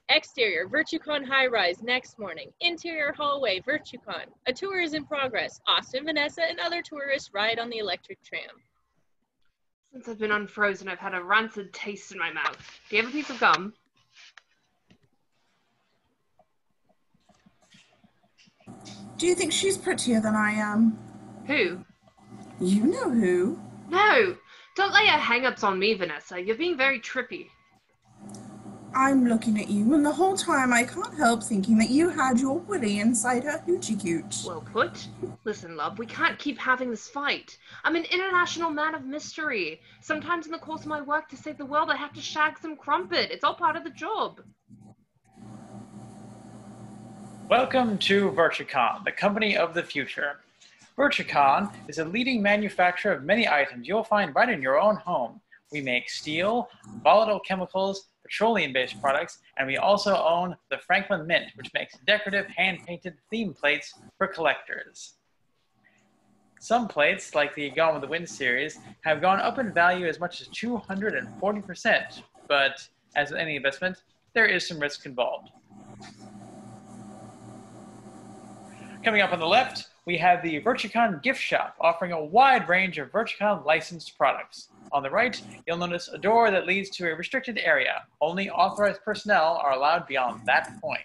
Exterior, VirtueCon high-rise next morning. Interior hallway, VirtueCon. A tour is in progress. Austin, Vanessa, and other tourists ride on the electric tram. Since I've been unfrozen, I've had a rancid taste in my mouth. Do you have a piece of gum? Do you think she's prettier than I am? Who? You know who. No! Don't lay your hang-ups on me, Vanessa. You're being very trippy. I'm looking at you, and the whole time I can't help thinking that you had your willy inside her hoochie cooch. Well put. Listen, love, we can't keep having this fight. I'm an international man of mystery. Sometimes in the course of my work to save the world, I have to shag some crumpet. It's all part of the job. Welcome to VirtueCon, the company of the future. VirtueCon is a leading manufacturer of many items you'll find right in your own home. We make steel, volatile chemicals, petroleum-based products, and we also own the Franklin Mint, which makes decorative hand-painted theme plates for collectors. Some plates, like the Gone with the Wind series, have gone up in value as much as 240%, but as with any investment, there is some risk involved. Coming up on the left, we have the VirtueCon gift shop, offering a wide range of VirtueCon licensed products. On the right, you'll notice a door that leads to a restricted area. Only authorized personnel are allowed beyond that point.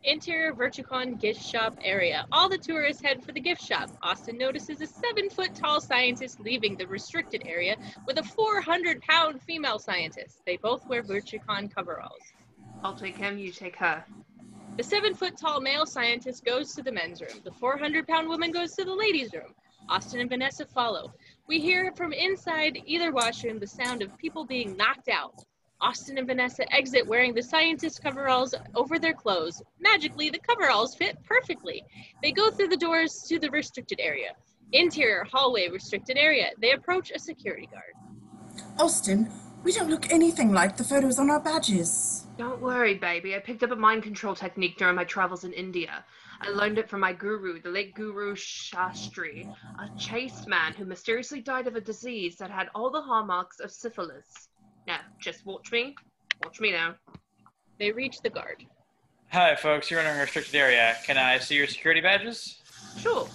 Interior VirtueCon gift shop area. All the tourists head for the gift shop. Austin notices a 7-foot-tall scientist leaving the restricted area with a 400-pound female scientist. They both wear VirtueCon coveralls. I'll take him, you take her. The 7-foot-tall male scientist goes to the men's room. The 400-pound woman goes to the ladies' room. Austin and Vanessa follow. We hear from inside either washroom the sound of people being knocked out. Austin and Vanessa exit wearing the scientist coveralls over their clothes. Magically, the coveralls fit perfectly. They go through the doors to the restricted area. Interior hallway restricted area. They approach a security guard. Austin, we don't look anything like the photos on our badges. Don't worry, baby. I picked up a mind control technique during my travels in India. I learned it from my guru, the late Guru Shastri, a chaste man who mysteriously died of a disease that had all the hallmarks of syphilis. Now, just watch me. Watch me now. They reach the guard. Hi, folks. You're in a restricted area. Can I see your security badges? Sure.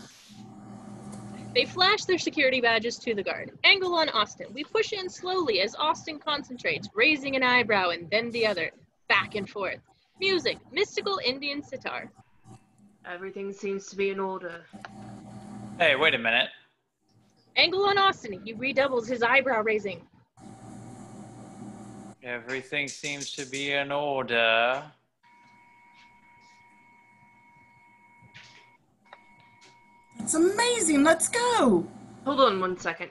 They flash their security badges to the guard. Angle on Austin. We push in slowly as Austin concentrates, raising an eyebrow and then the other, back and forth. Music, mystical Indian sitar. Everything seems to be in order. Hey, wait a minute. Angle on Austin. He redoubles his eyebrow raising. Everything seems to be in order. It's amazing. Let's go. Hold on 1 second.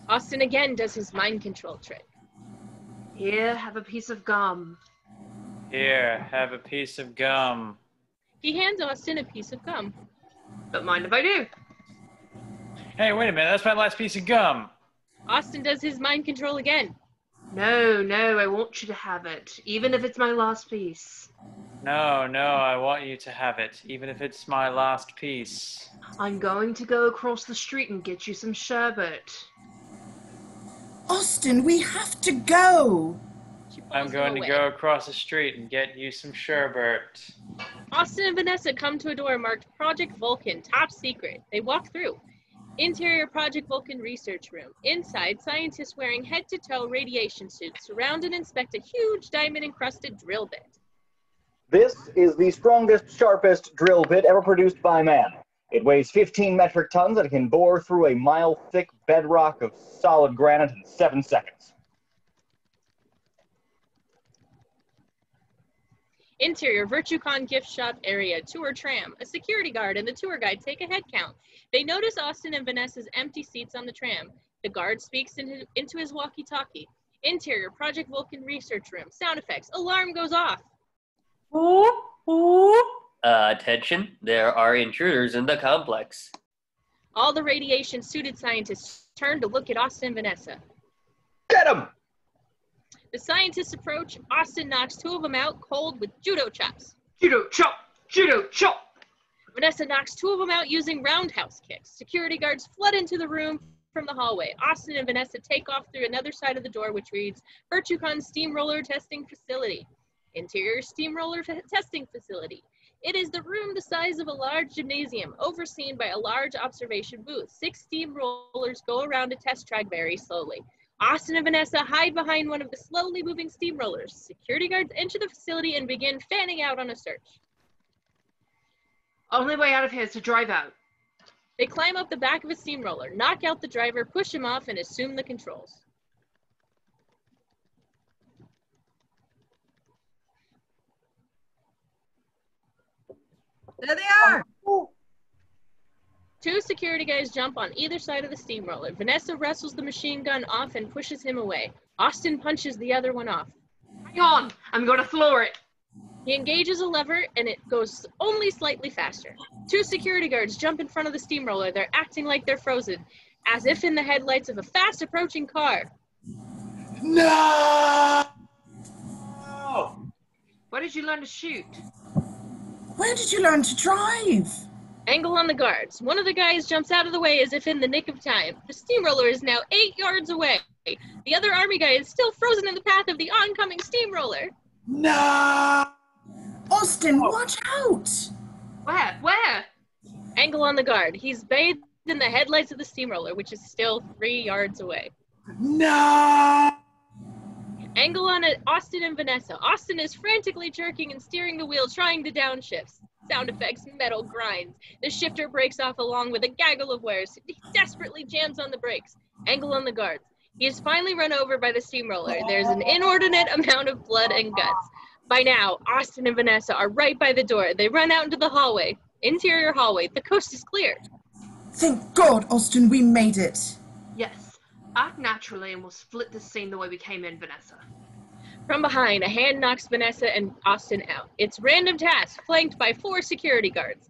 Austin again does his mind control trick. Here, have a piece of gum. Here, have a piece of gum. He hands Austin a piece of gum. Don't mind if I do. Hey, wait a minute. That's my last piece of gum. Austin does his mind control again. No, I want you to have it, even if it's my last piece. No, I want you to have it, even if it's my last piece. I'm going to go across the street and get you some sherbet. Austin, we have to go. I'm going to go across the street and get you some sherbet. Austin and Vanessa come to a door marked Project Vulcan, top secret. They walk through. Interior Project Vulcan research room. Inside, scientists wearing head-to-toe radiation suits surround and inspect a huge diamond-encrusted drill bit. This is the strongest, sharpest drill bit ever produced by man. It weighs 15 metric tons and it can bore through a mile-thick bedrock of solid granite in 7 seconds. Interior VirtueCon gift shop area, tour tram. A security guard and the tour guide take a head count. They notice Austin and Vanessa's empty seats on the tram. The guard speaks into his walkie-talkie. Interior Project Vulcan research room. Sound effects. Alarm goes off. Attention, there are intruders in the complex. All the radiation-suited scientists turn to look at Austin and Vanessa. Get him! The scientists approach. Austin knocks two of them out cold with judo chops. Judo chop! Judo chop! Vanessa knocks two of them out using roundhouse kicks. Security guards flood into the room from the hallway. Austin and Vanessa take off through another side of the door, which reads, VirtueCon Steamroller Testing Facility. Interior Steamroller Testing Facility. It is the room the size of a large gymnasium, overseen by a large observation booth. 6 steamrollers go around a test track very slowly. Austin and Vanessa hide behind one of the slowly moving steamrollers. Security guards enter the facility and begin fanning out on a search. Only way out of here is to drive out. They climb up the back of a steamroller, knock out the driver, push him off, and assume the controls. There they are. 2 security guys jump on either side of the steamroller. Vanessa wrestles the machine gun off and pushes him away. Austin punches the other one off. Hang on, I'm going to floor it. He engages a lever and it goes only slightly faster. 2 security guards jump in front of the steamroller. They're acting like they're frozen, as if in the headlights of a fast approaching car. No! Where did you learn to shoot? Where did you learn to drive? Angle on the guards. One of the guys jumps out of the way as if in the nick of time. The steamroller is now 8 yards away. The other army guy is still frozen in the path of the oncoming steamroller. No! Austin, watch out! Where? Angle on the guard. He's bathed in the headlights of the steamroller, which is still 3 yards away. No! Angle on Austin and Vanessa. Austin is frantically jerking and steering the wheel, trying to downshift. Sound effects, metal grinds. The shifter breaks off along with a gaggle of wires. He desperately jams on the brakes. Angle on the guards. He is finally run over by the steamroller. There's an inordinate amount of blood and guts. By now, Austin and Vanessa are right by the door. They run out into the hallway. Interior hallway. The coast is clear. Thank God, Austin, we made it. Yes. Act naturally and we'll split this scene the way we came in, Vanessa. From behind, a hand knocks Vanessa and Austin out. It's random task, flanked by 4 security guards.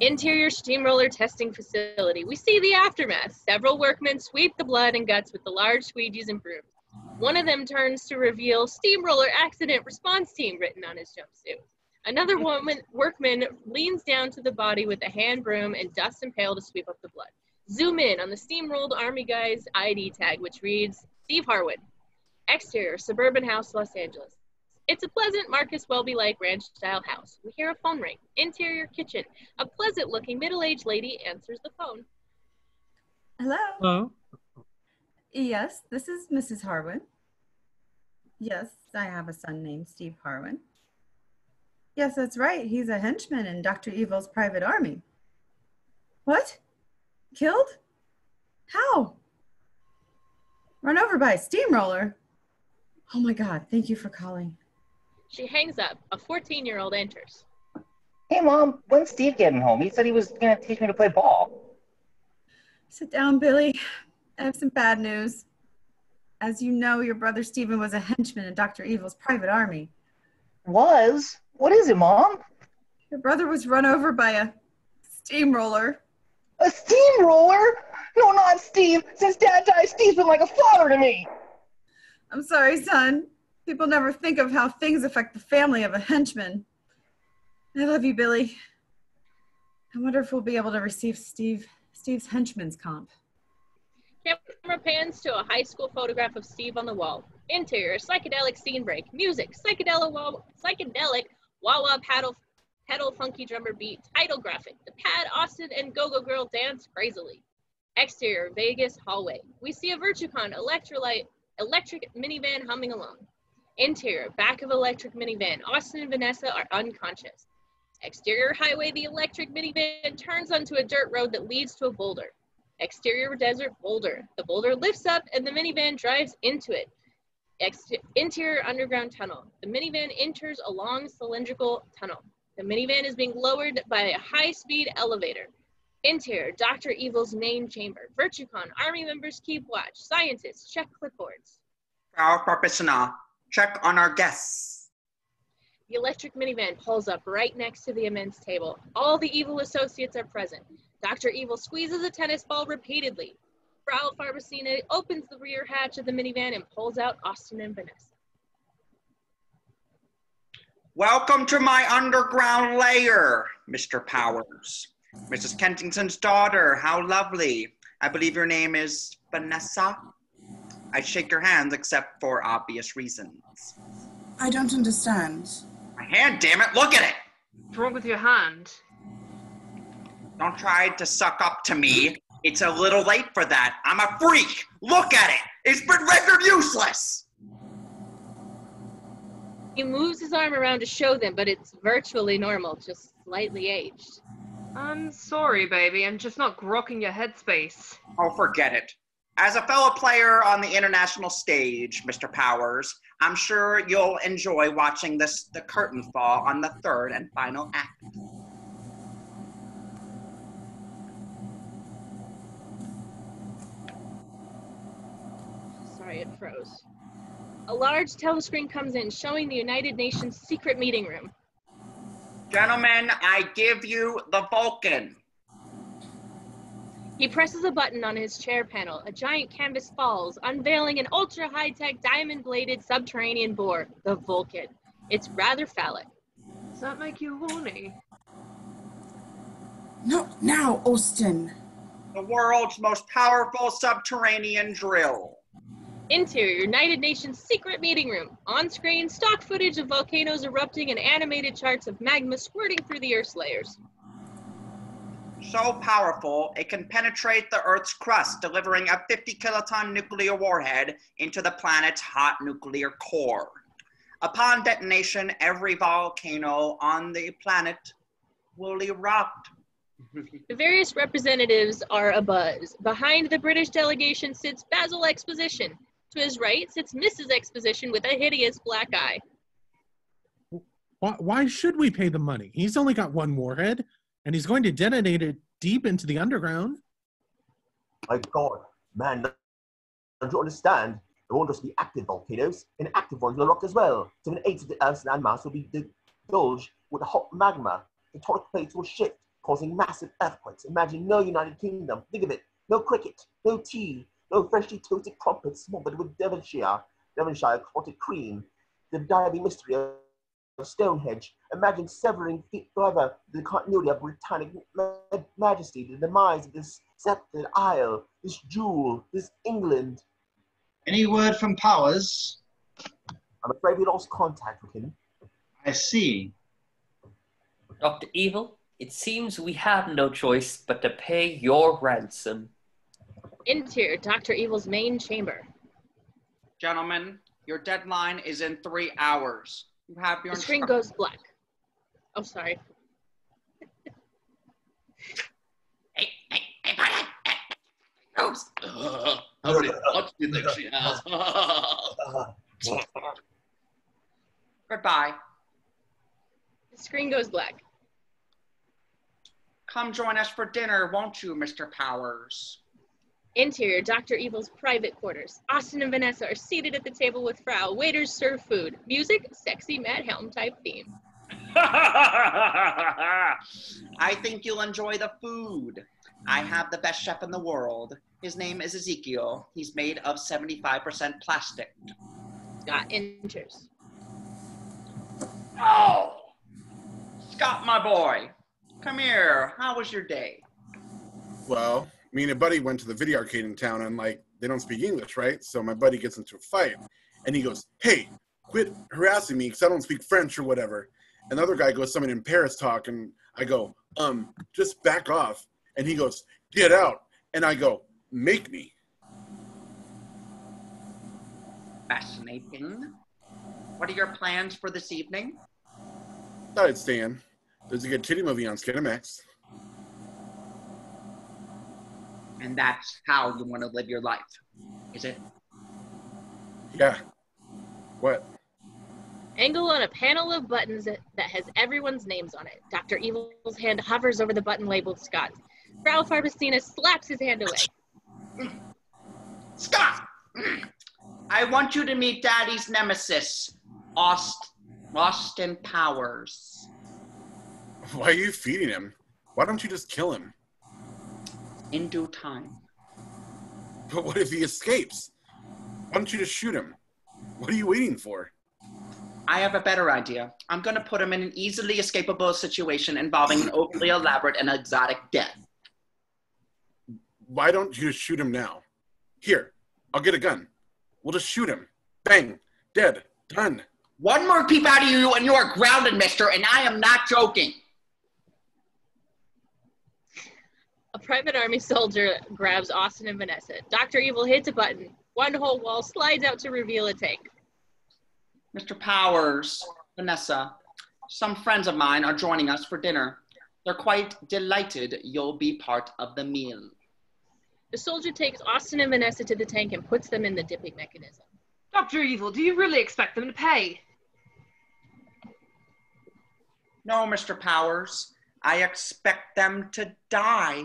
Interior steamroller testing facility. We see the aftermath. Several workmen sweep the blood and guts with the large squeegees and brooms. One of them turns to reveal Steamroller Accident Response Team written on his jumpsuit. Another workman leans down to the body with a hand broom and dust and pail to sweep up the blood. Zoom in on the steamrolled army guy's ID tag, which reads, Steve Harwood. Exterior, suburban house, Los Angeles. It's a pleasant Marcus Welby-like ranch-style house. We hear a phone ring. Interior kitchen. A pleasant-looking middle-aged lady answers the phone. Hello? Hello? Yes, this is Mrs. Harwin. Yes, I have a son named Steve Harwin. Yes, that's right. He's a henchman in Dr. Evil's private army. What? Killed? How? Run over by a steamroller? Oh my God, thank you for calling. She hangs up. A 14-year-old enters. Hey, Mom, when's Steve getting home? He said he was going to teach me to play ball. Sit down, Billy. I have some bad news. As you know, your brother Stephen was a henchman in Dr. Evil's private army. Was? What is it, Mom? Your brother was run over by a steamroller. A steamroller? No, not Steve. Since Dad died, Steve's been like a father to me. I'm sorry, son. People never think of how things affect the family of a henchman. I love you, Billy. I wonder if we'll be able to receive Steve's henchman's comp. Camera pans to a high school photograph of Steve on the wall. Interior, psychedelic scene break. Music, psychedelic wah-wah pedal funky drummer beat. Title graphic, the Pad, Austin, and Go-Go Girl dance crazily. Exterior, Vegas hallway. We see a Virtucon electric minivan humming along. Interior, back of electric minivan. Austin and Vanessa are unconscious. Exterior highway, the electric minivan turns onto a dirt road that leads to a boulder. Exterior desert boulder. The boulder lifts up and the minivan drives into it. Interior underground tunnel. The minivan enters a long cylindrical tunnel. The minivan is being lowered by a high-speed elevator. Interior, Dr. Evil's main chamber. Virtucon, army members keep watch. Scientists check clipboards. Frau Professional, check on our guests. The electric minivan pulls up right next to the immense table. All the evil associates are present. Dr. Evil squeezes a tennis ball repeatedly. Frau Farbacina opens the rear hatch of the minivan and pulls out Austin and Vanessa. Welcome to my underground lair, Mr. Powers. Mrs. Kentington's daughter, how lovely. I believe your name is Vanessa. I shake your hands except for obvious reasons. I don't understand. My hand, damn it, look at it! What's wrong with your hand? Don't try to suck up to me. It's a little late for that. I'm a freak. Look at it. It's been rendered useless. He moves his arm around to show them, but it's virtually normal, just slightly aged. I'm sorry, baby. I'm just not grokking your headspace. Oh, forget it. As a fellow player on the international stage, Mr. Powers, I'm sure you'll enjoy watching the curtain fall on the third and final act. Sorry, it froze. A large telescreen comes in, showing the United Nations secret meeting room. Gentlemen, I give you the Vulcan. He presses a button on his chair panel. A giant canvas falls, unveiling an ultra-high-tech diamond-bladed subterranean bore, the Vulcan. It's rather phallic. Does that make you horny? Not now, Austin. The world's most powerful subterranean drill. Interior, United Nations secret meeting room. On screen, stock footage of volcanoes erupting and animated charts of magma squirting through the Earth's layers. So powerful, it can penetrate the Earth's crust, delivering a 50-kiloton nuclear warhead into the planet's hot nuclear core. Upon detonation, every volcano on the planet will erupt. The various representatives are abuzz. Behind the British delegation sits Basil Exposition. To his right sits Mrs. Exposition with a hideous black eye. Why should we pay the money? He's only got one warhead, and he's going to detonate it deep into the underground. My God, man, don't you understand? There won't just be active volcanoes, inactive ones will erupt as well. 7/8 of the Earth's landmass will be divulged with hot magma. Tectonic plates will shift, causing massive earthquakes. Imagine no United Kingdom. Think of it. No cricket, no tea, no freshly toasted crumpets smothered with Devonshire clotted cream. The diving mystery of Stonehenge. Imagine severing feet forever the continuity of Britannic majesty, the demise of this sceptred isle, this jewel, this England. Any word from Powers? I'm afraid we lost contact with him. I see. Dr. Evil, it seems we have no choice but to pay your ransom. Interior, Dr. Evil's main chamber. Gentlemen, your deadline is in 3 hours. You have your The screen goes black. Oh, sorry. Oops. How many thoughts do you think she has? Goodbye. The screen goes black. Come join us for dinner, won't you, Mr. Powers? Interior, Dr. Evil's private quarters. Austin and Vanessa are seated at the table with Frau. Waiters serve food. Music, sexy Matt Helm type theme. I think you'll enjoy the food. I have the best chef in the world. His name is Ezekiel. He's made of 75% plastic. Scott enters. Oh! Scott, my boy. Come here. How was your day? Well, me and a buddy went to the video arcade in town, and they don't speak English, right? So my buddy gets into a fight, and he goes, "Hey, quit harassing me because I don't speak French or whatever." And the other guy goes something in Paris talk, and I go, just back off. And he goes, "Get out." And I go, "Make me." Fascinating. What are your plans for this evening? Thought I'd stay in. There's a good titty movie on Skinamax. And that's how you want to live your life, is it? Yeah. What? Angle on a panel of buttons that has everyone's names on it. Dr. Evil's hand hovers over the button labeled Scott. Frau Farbacina slaps his hand away. Scott! I want you to meet Daddy's nemesis, Austin Powers. Why are you feeding him? Why don't you just kill him? In due time. But what if he escapes? Why don't you just shoot him? What are you waiting for? I have a better idea. I'm going to put him in an easily escapable situation involving an overly elaborate and exotic death. Why don't you just shoot him now? Here, I'll get a gun. We'll just shoot him. Bang. Dead. Done. One more peep out of you and you are grounded, mister, and I am not joking. A private army soldier grabs Austin and Vanessa. Dr. Evil hits a button. One whole wall slides out to reveal a tank. Mr. Powers, Vanessa, some friends of mine are joining us for dinner. They're quite delighted you'll be part of the meal. The soldier takes Austin and Vanessa to the tank and puts them in the dipping mechanism. Dr. Evil, do you really expect them to pay? No, Mr. Powers. I expect them to die.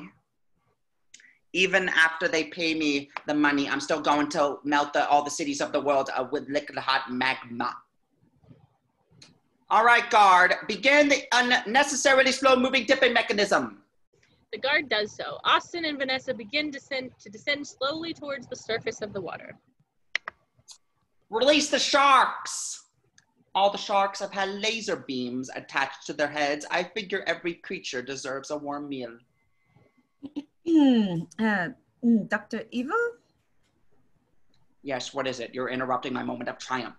Even after they pay me the money, I'm still going to melt all the cities of the world with liquid hot magma. All right, guard, begin the unnecessarily slow-moving dipping mechanism. The guard does so. Austin and Vanessa begin to descend slowly towards the surface of the water. Release the sharks. All the sharks have had laser beams attached to their heads. I figure every creature deserves a warm meal. Dr. Evil? Yes, what is it? You're interrupting my moment of triumph.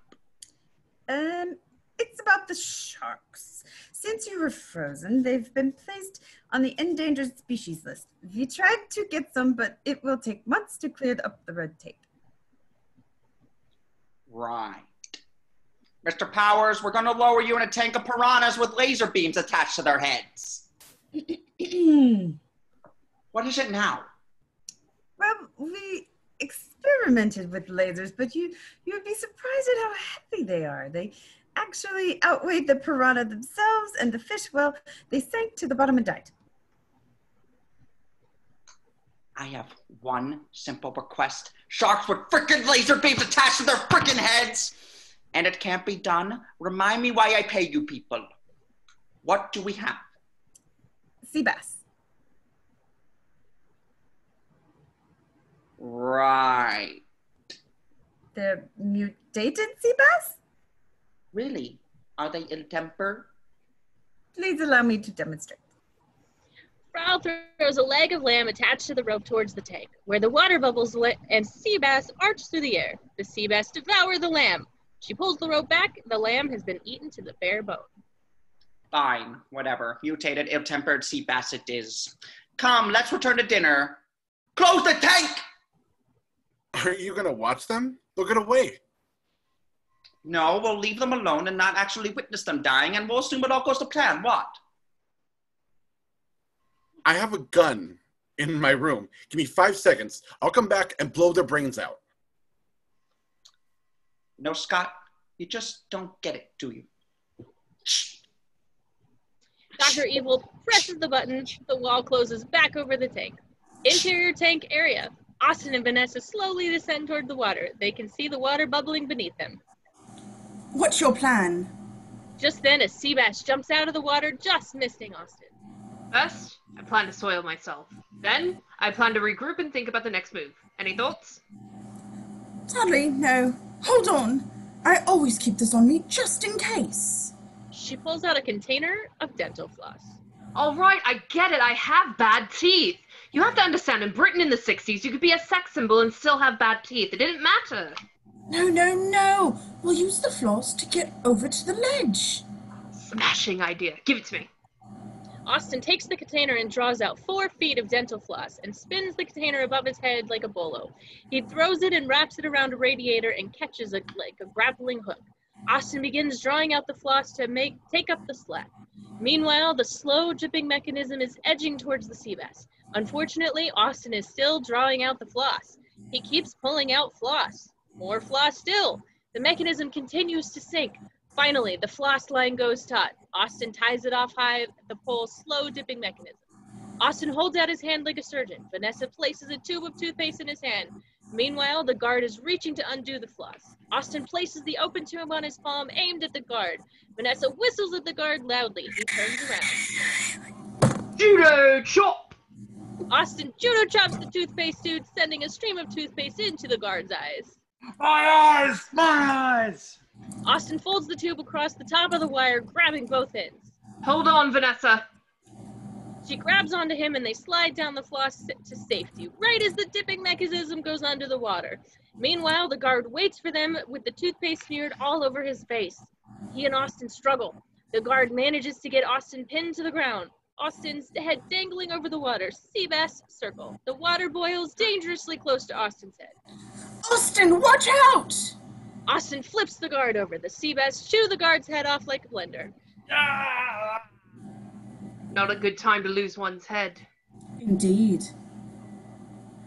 It's about the sharks. Since you were frozen, they've been placed on the endangered species list. We tried to get some, but it will take months to clear up the red tape. Right. Mr. Powers, we're going to lower you in a tank of piranhas with laser beams attached to their heads. What is it now? Well, we experimented with lasers, but you would be surprised at how heavy they are. They actually outweighed the piranha themselves, and the fish, well, they sank to the bottom and died. I have one simple request. Sharks with frickin' laser beams attached to their frickin' heads. And it can't be done. Remind me why I pay you people. What do we have? Sea bass. Right. They're mutated sea bass? Really? Are they ill-tempered? Please allow me to demonstrate. Frau throws a leg of lamb attached to the rope towards the tank, where the water bubbles and sea bass arch through the air. The sea bass devour the lamb. She pulls the rope back. The lamb has been eaten to the bare bone. Fine, whatever. Mutated, ill-tempered sea bass it is. Come, let's return to dinner. Close the tank! Aren't you gonna watch them? They'll get away. No, we'll leave them alone and not actually witness them dying, and we'll assume it all goes to plan. What? I have a gun in my room. Give me 5 seconds. I'll come back and blow their brains out. No, Scott, you just don't get it, do you? Dr. Evil presses the button. The wall closes back over the tank. Interior tank area. Austin and Vanessa slowly descend toward the water. They can see the water bubbling beneath them. What's your plan? Just then, a sea bass jumps out of the water, just missing Austin. First, I plan to soil myself. Then, I plan to regroup and think about the next move. Any thoughts? Sadly, no. Hold on. I always keep this on me just in case. She pulls out a container of dental floss. All right, I get it. I have bad teeth. You have to understand, in Britain in the 60s, you could be a sex symbol and still have bad teeth. It didn't matter. No. We'll use the floss to get over to the ledge. Smashing idea. Give it to me. Austin takes the container and draws out 4 feet of dental floss and spins the container above his head like a bolo. He throws it and wraps it around a radiator and catches it like a grappling hook. Austin begins drawing out the floss to take up the slack. Meanwhile, the slow dripping mechanism is edging towards the sea bass. Unfortunately, Austin is still drawing out the floss. He keeps pulling out floss. More floss still. The mechanism continues to sink. Finally, the floss line goes taut. Austin ties it off high at the pole's slow dipping mechanism. Austin holds out his hand like a surgeon. Vanessa places a tube of toothpaste in his hand. Meanwhile, the guard is reaching to undo the floss. Austin places the open tube on his palm, aimed at the guard. Vanessa whistles at the guard loudly. He turns around. Judo chop! Austin judo chops the toothpaste tube, sending a stream of toothpaste into the guard's eyes. My eyes! My eyes! Austin folds the tube across the top of the wire, grabbing both ends. Hold on, Vanessa. She grabs onto him and they slide down the floss to safety, right as the dipping mechanism goes under the water. Meanwhile, the guard waits for them with the toothpaste smeared all over his face. He and Austin struggle. The guard manages to get Austin pinned to the ground. Austin's head dangling over the water. Sea bass circle. The water boils dangerously close to Austin's head. Austin, watch out! Austin flips the guard over. The sea bass chew the guard's head off like a blender. Not a good time to lose one's head. Indeed.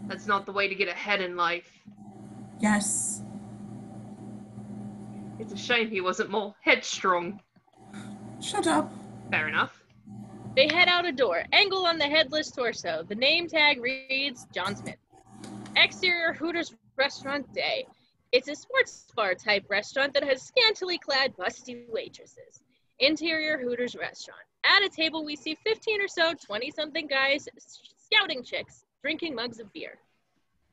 That's not the way to get ahead in life. Yes. It's a shame he wasn't more headstrong. Shut up. Fair enough. They head out a door. Angle on the headless torso. The name tag reads John Smith. Exterior Hooters Restaurant Day. It's a sports bar type restaurant that has scantily clad busty waitresses. Interior Hooters Restaurant. At a table we see 15 or so 20-something guys scouting chicks, drinking mugs of beer.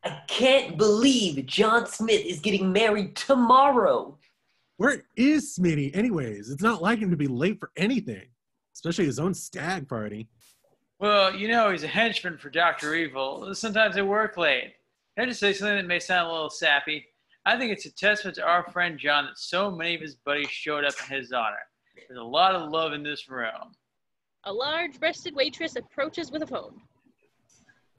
I can't believe John Smith is getting married tomorrow. Where is Smitty anyways? It's not like him to be late for anything, especially his own stag party. Well, you know he's a henchman for Dr. Evil. Sometimes they work late. Can I just say something that may sound a little sappy? I think it's a testament to our friend John that so many of his buddies showed up in his honor. There's a lot of love in this room. A large-breasted waitress approaches with a phone.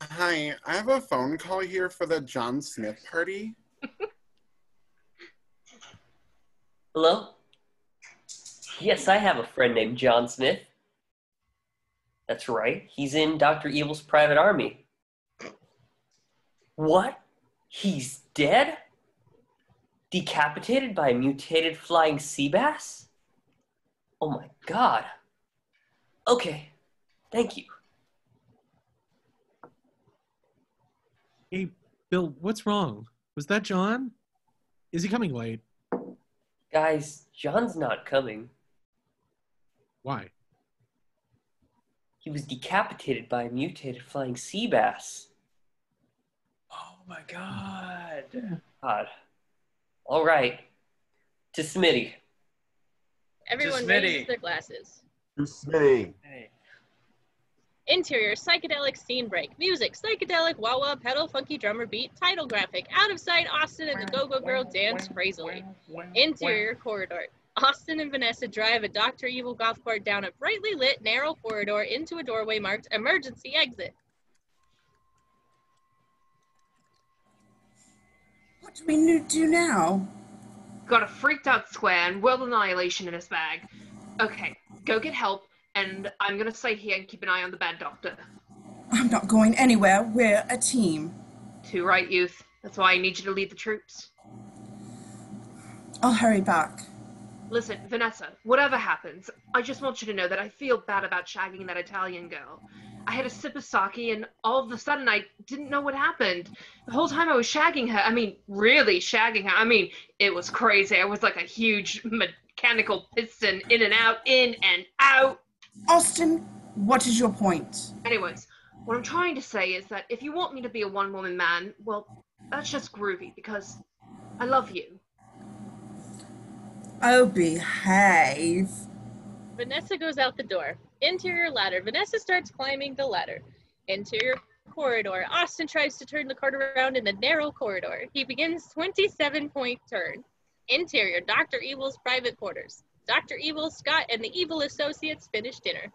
Hi, I have a phone call here for the John Smith party. Hello? Yes, I have a friend named John Smith. That's right. He's in Dr. Evil's private army. What? He's dead? Decapitated by a mutated flying sea bass? Oh my god. Okay. Thank you. Hey, Bill, what's wrong? Was that John? Is he coming late? Guys, John's not coming. Why? He was decapitated by a mutated flying sea bass. Oh my god. God. All right. To Smitty. Everyone Smitty. raises their glasses. To Smitty. Hey. Interior, psychedelic scene break. Music, psychedelic, wah-wah, pedal, funky drummer beat, title graphic. Out of sight, Austin and the Go-Go Girl dance crazily. Interior corridor. Austin and Vanessa drive a Dr. Evil golf cart down a brightly lit, narrow corridor into a doorway marked emergency exit. What do we do now? Got a freaked out square and world annihilation in his bag. Okay, go get help, and I'm gonna stay here and keep an eye on the bad doctor. I'm not going anywhere. We're a team. Too right, youth. That's why I need you to lead the troops. I'll hurry back. Listen, Vanessa, whatever happens, I just want you to know that I feel bad about shagging that Italian girl. I had a sip of sake, and all of a sudden I didn't know what happened. The whole time I was shagging her, really shagging her. It was crazy. I was like a huge mechanical piston, in and out. Austin, what is your point? Anyways, what I'm trying to say is that if you want me to be a one-woman man, well, that's just groovy, because I love you. Oh, behave. Vanessa goes out the door. Interior ladder. Vanessa starts climbing the ladder. Interior corridor. Austin tries to turn the cart around in the narrow corridor. He begins 27-point turn. Interior. Dr. Evil's private quarters. Dr. Evil, Scott, and the Evil Associates finish dinner.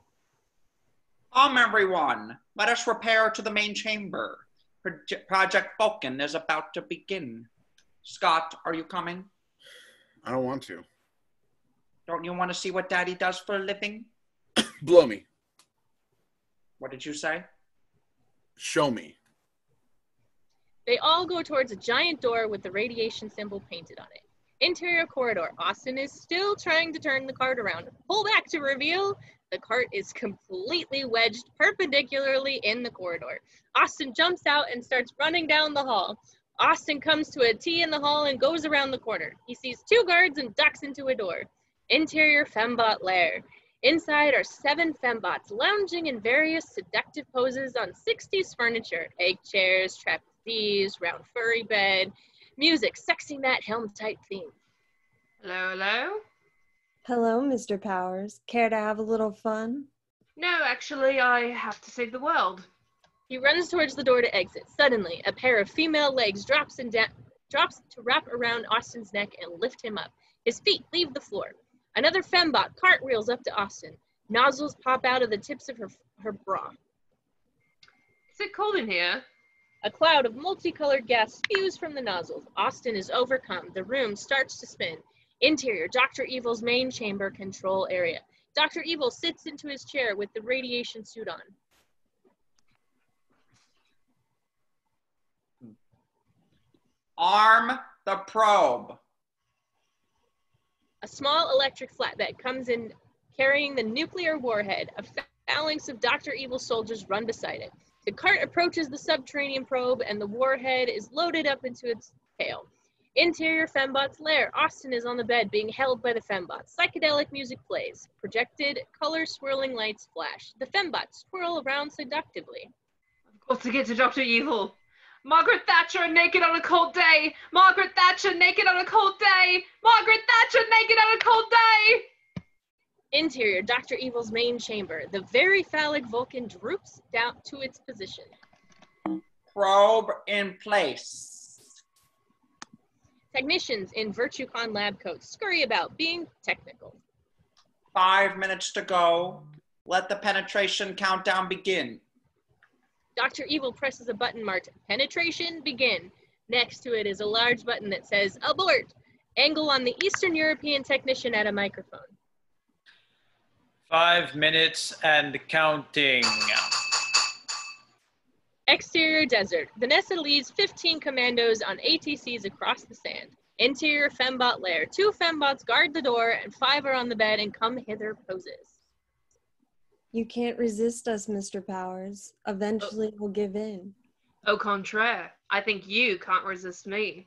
Come, everyone. Let us repair to the main chamber. Project Vulcan is about to begin. Scott, are you coming? I don't want to. Don't you want to see what Daddy does for a living? Blow me. What did you say? Show me. They all go towards a giant door with the radiation symbol painted on it. Interior corridor. Austin is still trying to turn the cart around. Pull back to reveal the cart is completely wedged perpendicularly in the corridor. Austin jumps out and starts running down the hall. Austin comes to a T in the hall and goes around the corner. He sees 2 guards and ducks into a door. Interior fembot lair. Inside are 7 fembots lounging in various seductive poses on 60s furniture. Egg chairs, trapeze, round furry bed. Music, sexy Matt Helm type theme. Hello, hello? Hello, Mr. Powers. Care to have a little fun? No, actually, I have to save the world. He runs towards the door to exit. Suddenly, a pair of female legs drops to wrap around Austin's neck and lift him up. His feet leave the floor. Another fembot cartwheels up to Austin. Nozzles pop out of the tips of her bra. Is it cold in here? A cloud of multicolored gas spews from the nozzles. Austin is overcome. The room starts to spin. Interior, Dr. Evil's main chamber control area. Dr. Evil sits into his chair with the radiation suit on. Arm the probe. A small electric flatbed comes in carrying the nuclear warhead. A phalanx of Dr. Evil soldiers run beside it. The cart approaches the subterranean probe and the warhead is loaded up into its tail. Interior fembot's lair. Austin is on the bed being held by the fembots. Psychedelic music plays. Projected color swirling lights flash. The fembots swirl around seductively. I've got to get to Dr. Evil. Margaret Thatcher naked on a cold day. Margaret Thatcher naked on a cold day. Margaret Thatcher naked on a cold day. Interior, Dr. Evil's main chamber. The very phallic Vulcan droops down to its position. Probe in place. Technicians in VirtueCon lab coats scurry about, being technical. 5 minutes to go. Let the penetration countdown begin. Dr. Evil presses a button marked Penetration Begin. Next to it is a large button that says Abort. Angle on the Eastern European technician at a microphone. 5 minutes and counting. Exterior desert. Vanessa leads 15 commandos on ATCs across the sand. Interior fembot lair. 2 fembots guard the door and 5 are on the bed and come hither poses. You can't resist us, Mr. Powers. Eventually we'll give in. Au contraire. I think you can't resist me.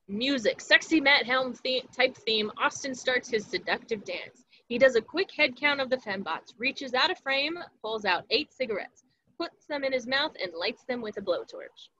Music. Sexy Matt Helm type theme. Austin starts his seductive dance. He does a quick head count of the fembots, reaches out a frame, pulls out 8 cigarettes, puts them in his mouth and lights them with a blowtorch.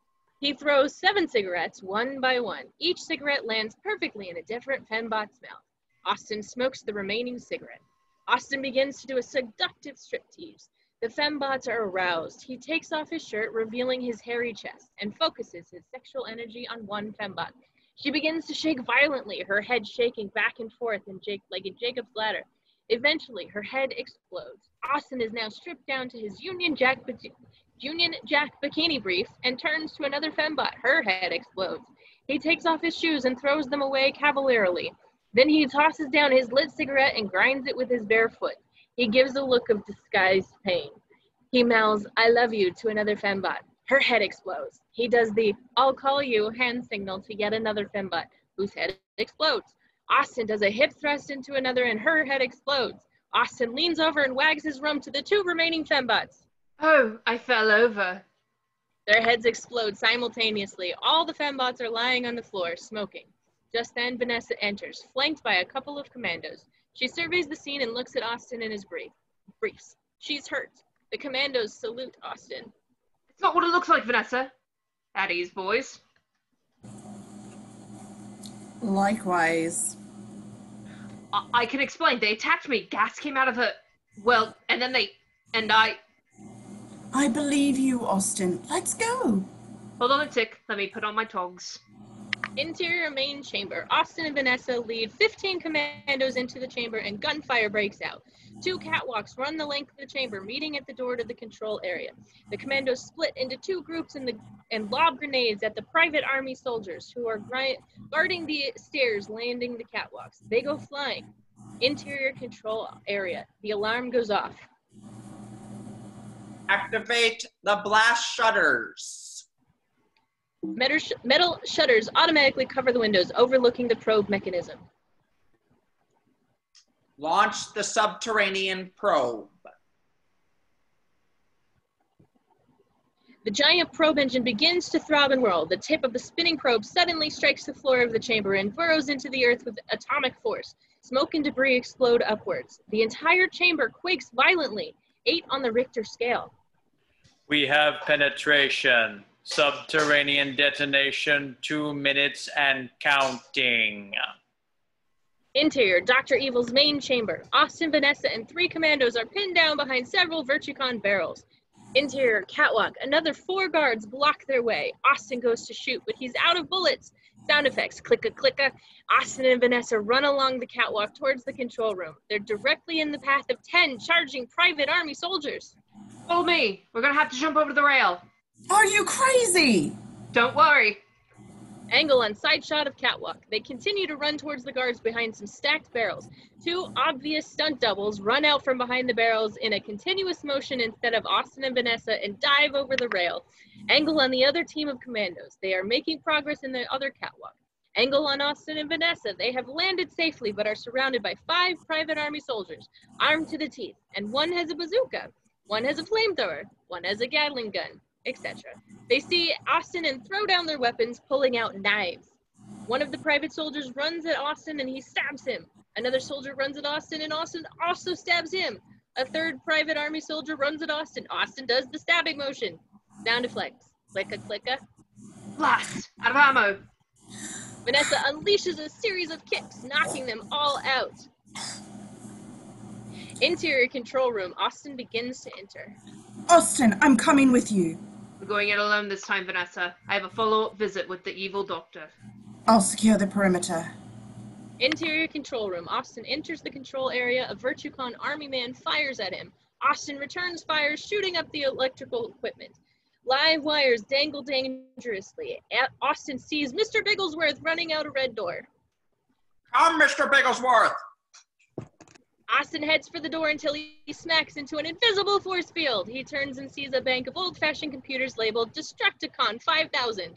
He throws 7 cigarettes, one by one. Each cigarette lands perfectly in a different fembot's mouth. Austin smokes the remaining cigarette. Austin begins to do a seductive striptease. The fembots are aroused. He takes off his shirt, revealing his hairy chest, and focuses his sexual energy on one fembot. She begins to shake violently, her head shaking back and forth like in Jacob's ladder. Eventually, her head explodes. Austin is now stripped down to his Union Jack bikini brief and turns to another fembot. Her head explodes. He takes off his shoes and throws them away cavalierly. Then he tosses down his lit cigarette and grinds it with his bare foot. He gives a look of disguised pain. He mouths, "I love you," to another fembot. Her head explodes. He does the "I'll call you" hand signal to yet another fembot, whose head explodes. Austin does a hip thrust into another and her head explodes. Austin leans over and wags his rump to the 2 remaining fembots. Oh, I fell over. Their heads explode simultaneously. All the fembots are lying on the floor, smoking. Just then, Vanessa enters, flanked by a couple of commandos. She surveys the scene and looks at Austin in his briefs. She's hurt. The commandos salute Austin. It's not what it looks like, Vanessa. At ease, boys. Likewise. I can explain. They attacked me. Gas came out of her. Well, and then I believe you, Austin. Let's go. Hold on a tick. Let me put on my togs. Interior main chamber. Austin and Vanessa lead 15 commandos into the chamber and gunfire breaks out. 2 catwalks run the length of the chamber, meeting at the door to the control area. The commandos split into 2 groups and lob grenades at the private army soldiers who are guarding the stairs landing the catwalks. They go flying. Interior control area. The alarm goes off. Activate the blast shutters. Metal shutters automatically cover the windows, overlooking the probe mechanism. Launch the subterranean probe. The giant probe engine begins to throb and whirl. The tip of the spinning probe suddenly strikes the floor of the chamber and burrows into the earth with atomic force. Smoke and debris explode upwards. The entire chamber quakes violently, 8 on the Richter scale. We have penetration. Subterranean detonation, 2 minutes and counting. Interior, Dr. Evil's main chamber. Austin, Vanessa, and 3 commandos are pinned down behind several Virtucon barrels. Interior, catwalk. Another 4 guards block their way. Austin goes to shoot, but he's out of bullets. Sound effects, clicka-clicka. Austin and Vanessa run along the catwalk towards the control room. They're directly in the path of 10 charging private army soldiers. Follow me. We're gonna have to jump over the rail. Are you crazy? Don't worry. Angle on side shot of catwalk. They continue to run towards the guards behind some stacked barrels. 2 obvious stunt doubles run out from behind the barrels in a continuous motion instead of Austin and Vanessa and dive over the rail. Angle on the other team of commandos. They are making progress in the other catwalk. Angle on Austin and Vanessa. They have landed safely but are surrounded by 5 private army soldiers, armed to the teeth, and 1 has a bazooka, 1 has a flamethrower, 1 has a Gatling gun, etc. They see Austin and throw down their weapons, pulling out knives. One of the private soldiers runs at Austin and he stabs him. Another soldier runs at Austin and Austin also stabs him. A 3rd private army soldier runs at Austin. Austin does the stabbing motion. Sound effects. Clicka-clicka. Blast! Out of ammo! Vanessa unleashes a series of kicks, knocking them all out. Interior control room. Austin begins to enter. Austin, I'm coming with you. We're going it alone this time, Vanessa. I have a follow-up visit with the evil doctor. I'll secure the perimeter. Interior control room. Austin enters the control area. A Virtucon army man fires at him. Austin returns fire, shooting up the electrical equipment. Live wires dangle dangerously. Austin sees Mr. Bigglesworth running out a red door. Come, Mr. Bigglesworth! Austin heads for the door until he smacks into an invisible force field. He turns and sees a bank of old-fashioned computers labeled Destructicon 5000.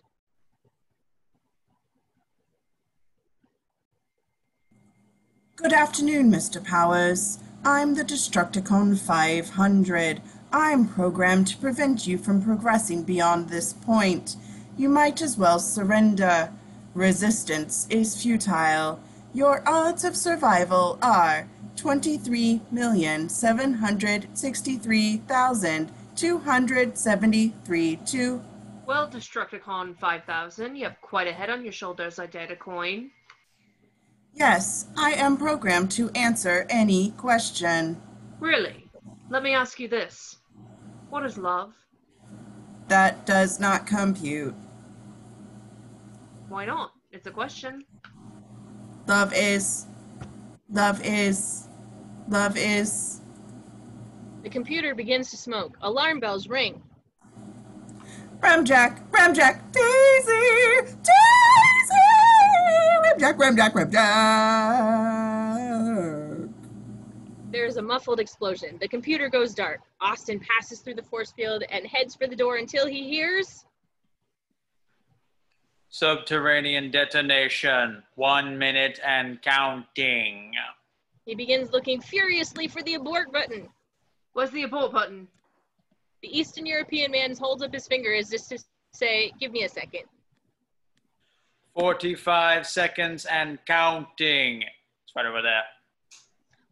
Good afternoon, Mr. Powers. I'm the Destructicon 500. I'm programmed to prevent you from progressing beyond this point. You might as well surrender. Resistance is futile. Your odds of survival are 23,763,273 Well, Destructicon 5000, you have quite a head on your shoulders, I dare to coin. Yes, I am programmed to answer any question. Really? Let me ask you this. What is love? That does not compute. Why not? It's a question. Love is. The computer begins to smoke. Alarm bells ring. Ramjack, Daisy, Daisy! There's a muffled explosion. The computer goes dark. Austin passes through the force field and heads for the door until he hears... Subterranean detonation. 1 minute and counting. He begins looking furiously for the abort button. What's the abort button? The Eastern European man holds up his finger as just to say, give me a second. 45 seconds and counting. It's right over there.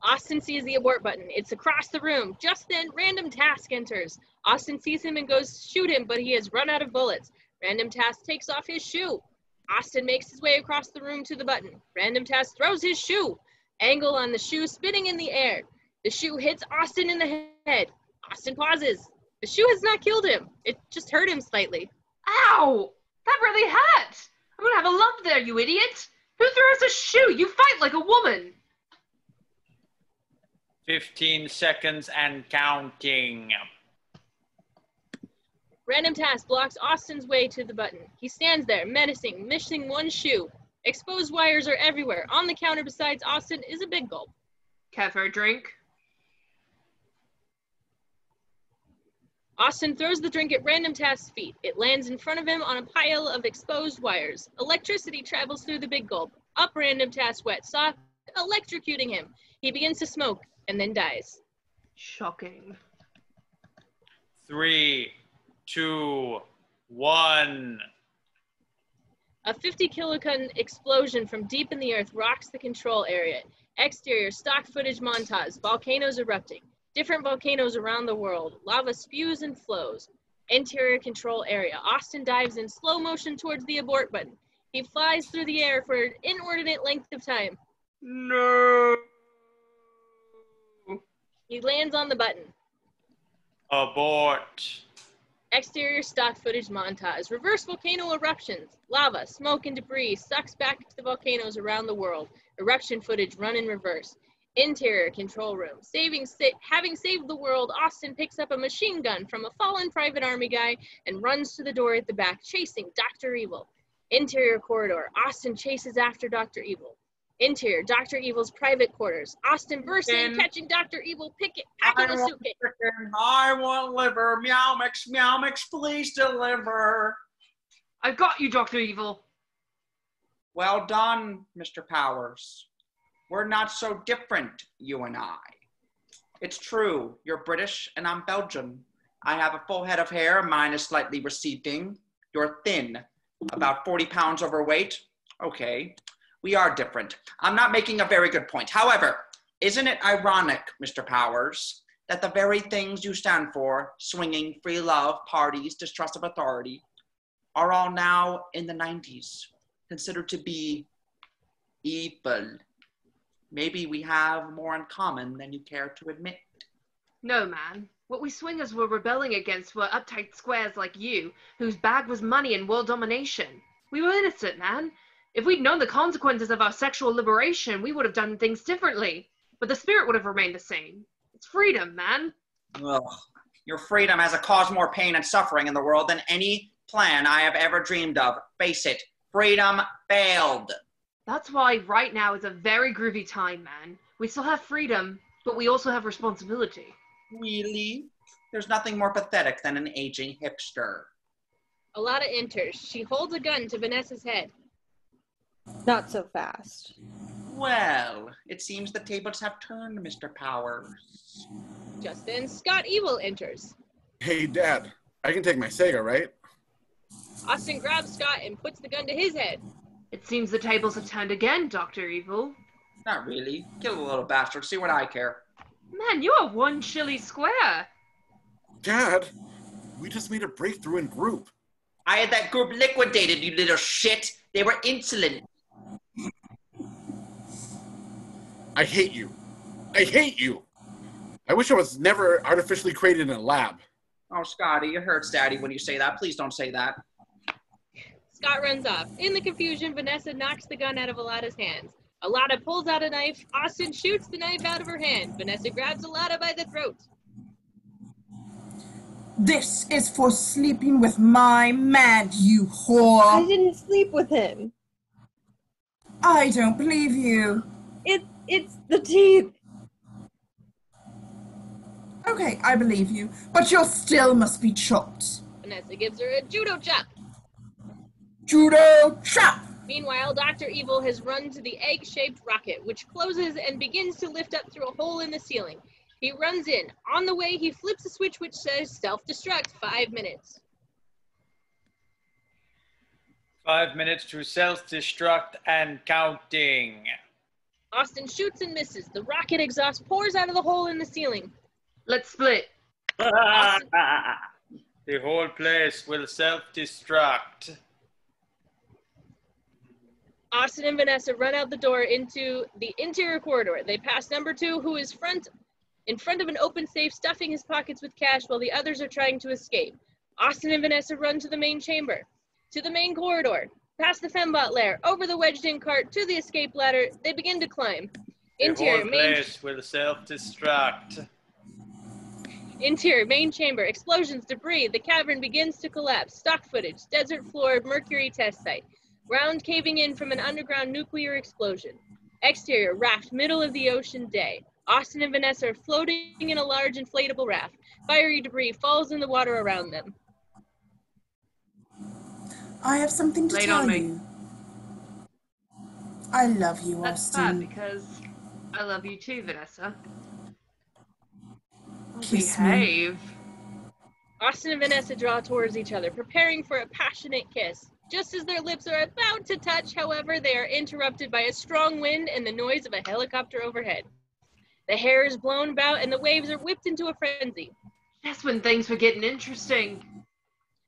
Austin sees the abort button. It's across the room. Just then, Random Task enters. Austin sees him and goes to shoot him, but he has run out of bullets. Random Task takes off his shoe. Austin makes his way across the room to the button. Random Task throws his shoe. Angle on the shoe spinning in the air. The shoe hits Austin in the head. Austin pauses. The shoe has not killed him. It just hurt him slightly. Ow! That really hurt! I'm gonna have a lump there, you idiot! Who throws a shoe? You fight like a woman! 15 seconds and counting. Random Task blocks Austin's way to the button. He stands there, menacing, missing one shoe. Exposed wires are everywhere. On the counter besides Austin is a big gulp. Care for a drink? Austin throws the drink at Random Task's feet. It lands in front of him on a pile of exposed wires. Electricity travels through the big gulp. Up Random Task's wet sock, electrocuting him. He begins to smoke and then dies. Shocking. 3, 2, 1. A 50 kiloton explosion from deep in the earth rocks the control area. Exterior stock footage montage, volcanoes erupting. Different volcanoes around the world. Lava spews and flows. Interior control area. Austin dives in slow motion towards the abort button. He flies through the air for an inordinate length of time. No. He lands on the button. Abort. Exterior stock footage montage. Reverse volcano eruptions. Lava, smoke, and debris sucks back to the volcanoes around the world. Eruption footage run in reverse. Interior control room. Having saved the world, Austin picks up a machine gun from a fallen private army guy and runs to the door at the back, chasing Dr. Evil. Interior corridor. Austin chases after Dr. Evil. Interior, Dr. Evil's private quarters. Austin bursts in, catching Dr. Evil, packing a suitcase. I want liver. Meow mix, please deliver. I've got you, Dr. Evil. Well done, Mr. Powers. We're not so different, you and I. It's true, you're British and I'm Belgian. I have a full head of hair, mine is slightly receding. You're thin, about 40 pounds overweight. Okay, we are different. I'm not making a very good point. However, isn't it ironic, Mr. Powers, that the very things you stand for, swinging, free love, parties, distrust of authority, are all now in the 90s, considered to be evil? Maybe we have more in common than you care to admit. No, man. What we swingers were rebelling against were uptight squares like you, whose bag was money and world domination. We were innocent, man. If we'd known the consequences of our sexual liberation, we would have done things differently. But the spirit would have remained the same. It's freedom, man. Ugh. Your freedom has caused more pain and suffering in the world than any plan I have ever dreamed of. Face it, freedom failed. That's why right now is a very groovy time, man. We still have freedom, but we also have responsibility. Really? There's nothing more pathetic than an aging hipster. Alana enters. She holds a gun to Vanessa's head. Not so fast. Well, it seems the tables have turned, Mr. Powers. Just then, Scott Evil enters. Hey, Dad, I can take my Sega, right? Austin grabs Scott and puts the gun to his head. It seems the tables have turned again, Dr. Evil. Not really. Kill the little bastard, see what I care. Man, you are one chilly square. Dad, we just made a breakthrough in group. I had that group liquidated, you little shit. They were insolent. I hate you. I hate you. I wish I was never artificially created in a lab. Oh, Scotty, it hurts Daddy when you say that. Please don't say that. Scott runs off. In the confusion, Vanessa knocks the gun out of Alada's hands. Alada pulls out a knife. Austin shoots the knife out of her hand. Vanessa grabs Alada by the throat. This is for sleeping with my man, you whore. I didn't sleep with him. I don't believe you. It's the teeth. Okay, I believe you, but you still must be chopped. Vanessa gives her a judo chop. Judo chop! Meanwhile, Dr. Evil has run to the egg-shaped rocket, which closes and begins to lift up through a hole in the ceiling. He runs in. On the way, he flips a switch which says self-destruct, 5 minutes. 5 minutes to self-destruct and counting. Austin shoots and misses. The rocket exhaust pours out of the hole in the ceiling. Let's split. Austin, The whole place will self-destruct. Austin and Vanessa run out the door into the interior corridor. They pass number 2, who is in front of an open safe, stuffing his pockets with cash while the others are trying to escape. Austin and Vanessa run to the main chamber, to the main corridor, past the fembot lair, over the wedged-in cart, to the escape ladder. They begin to climb. The Interior, whole main place will self-destruct. Interior, main chamber, explosions, debris, the cavern begins to collapse, stock footage, desert floor, Mercury test site, ground caving in from an underground nuclear explosion. Exterior, raft, middle of the ocean, day. Austin and Vanessa are floating in a large inflatable raft. Fiery debris falls in the water around them. I have something to Lay it tell on me. you. I love you, That's Austin. bad because I love you too, Vanessa. Kiss me. Behave. Austin and Vanessa draw towards each other, preparing for a passionate kiss. Just as their lips are about to touch, however, they are interrupted by a strong wind and the noise of a helicopter overhead. The hair is blown about and the waves are whipped into a frenzy. That's when things were getting interesting.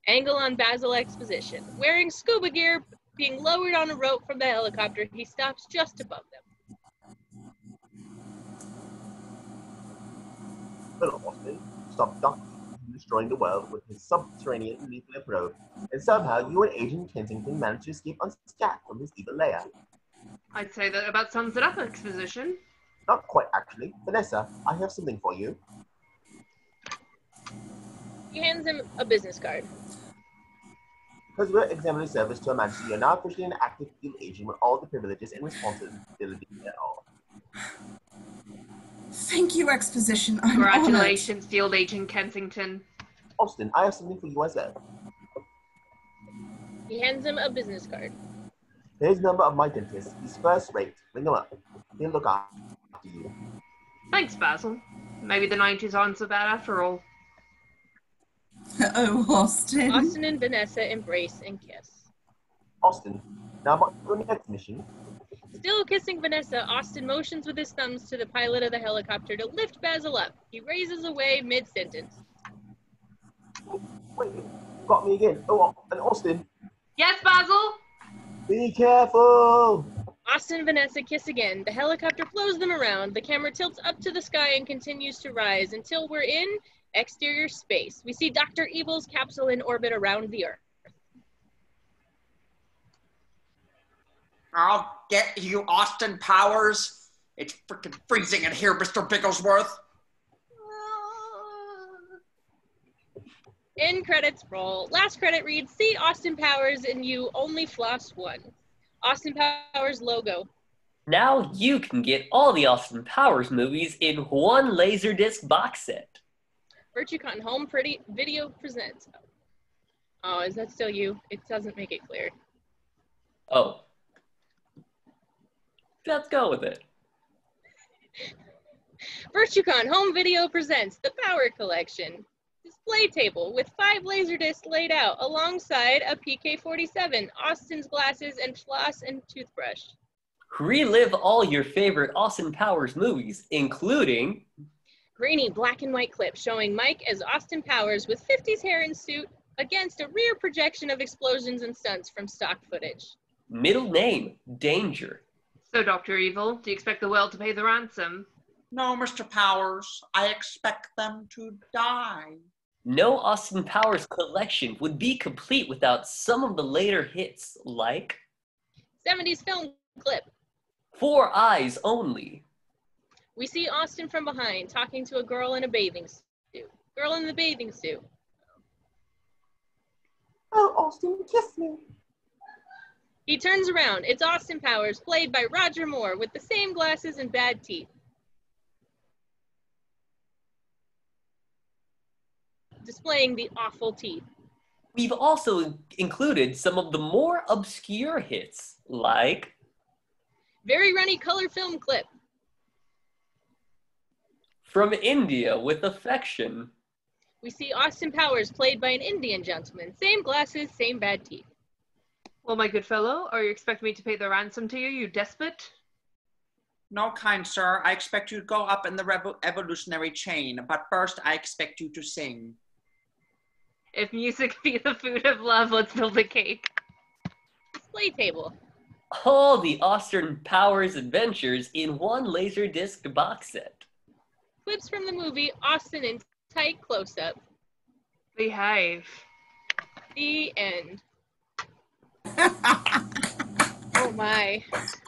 Angle on Basil Exposition. Wearing scuba gear, being lowered on a rope from the helicopter, he stops just above them. Little Austin stopped Dr. from destroying the world with his subterranean nuclear probe, and somehow you and Agent Kensington managed to escape unscathed from his evil lair. I'd say that about sums it up, Exposition. Not quite, actually. Vanessa, I have something for you. He hands him a business card. Because we're exemplary service to Her Majesty, you're now officially an active field agent with all the privileges and responsibilities thereof. Thank you, Exposition. I'm Congratulations, Field Agent Kensington. Austin, I have something for you as well. He hands him a business card. Here's the number of my dentist. He's first rate. Ring him up. He'll look after you. Thanks, Basil. Maybe the 90s aren't so bad after all. Oh, Austin. Austin and Vanessa embrace and kiss. Austin, now about your next mission. Still kissing Vanessa, Austin motions with his thumbs to the pilot of the helicopter to lift Basil up. He raises away mid-sentence. Wait, you got me again. Oh, and Austin. Yes, Basil? Be careful! Austin and Vanessa kiss again. The helicopter flows them around. The camera tilts up to the sky and continues to rise until we're in exterior space. We see Dr. Evil's capsule in orbit around the Earth. I'll get you, Austin Powers. It's freaking freezing in here, Mr. Bigglesworth. End credits roll. Last credit reads, see Austin Powers and you only floss one. Austin Powers logo. Now you can get all the Austin Powers movies in one Laserdisc box set. VirtueCon Home Pretty Video presents. Oh, is that still you? It doesn't make it clear. Oh. Let's go with it. VirtueCon Home Video presents the Power Collection. Display table with 5 Laserdiscs laid out alongside a PK-47, Austin's glasses, and floss and toothbrush. Relive all your favorite Austin Powers movies, including Grainy black and white clip showing Mike as Austin Powers with 50s hair and suit against a rear projection of explosions and stunts from stock footage. Middle name, Danger. So, Dr. Evil, do you expect the world to pay the ransom? No, Mr. Powers. I expect them to die. No Austin Powers collection would be complete without some of the later hits, like 70s film clip. 4 Eyes Only. We see Austin from behind talking to a girl in a bathing suit. Girl in the bathing suit. Oh, Austin, kiss me. He turns around. It's Austin Powers, played by Roger Moore, with the same glasses and bad teeth. Displaying the awful teeth. We've also included some of the more obscure hits, like Very runny color film clip. From India with Affection. We see Austin Powers, played by an Indian gentleman. Same glasses, same bad teeth. Well, my good fellow, are you expecting me to pay the ransom to you, you despot? No, kind sir. I expect you to go up in the evolutionary chain, but first I expect you to sing. If music be the food of love, let's build a cake. Display table. All the Austin Powers adventures in one Laserdisc box set. Clips from the movie Austin in tight close-up. Behave. The end. Oh my.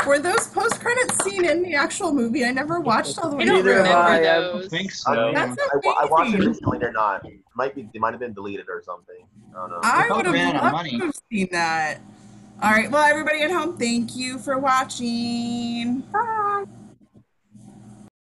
Were those post-credits seen in the actual movie? I never watched all the way I don't through. remember those. I think so. That's I watched it amazing. recently. They're not. They might have been deleted or something. I don't know. I would ran out of have loved money. to have seen that. All right. Well, everybody at home, thank you for watching. Bye.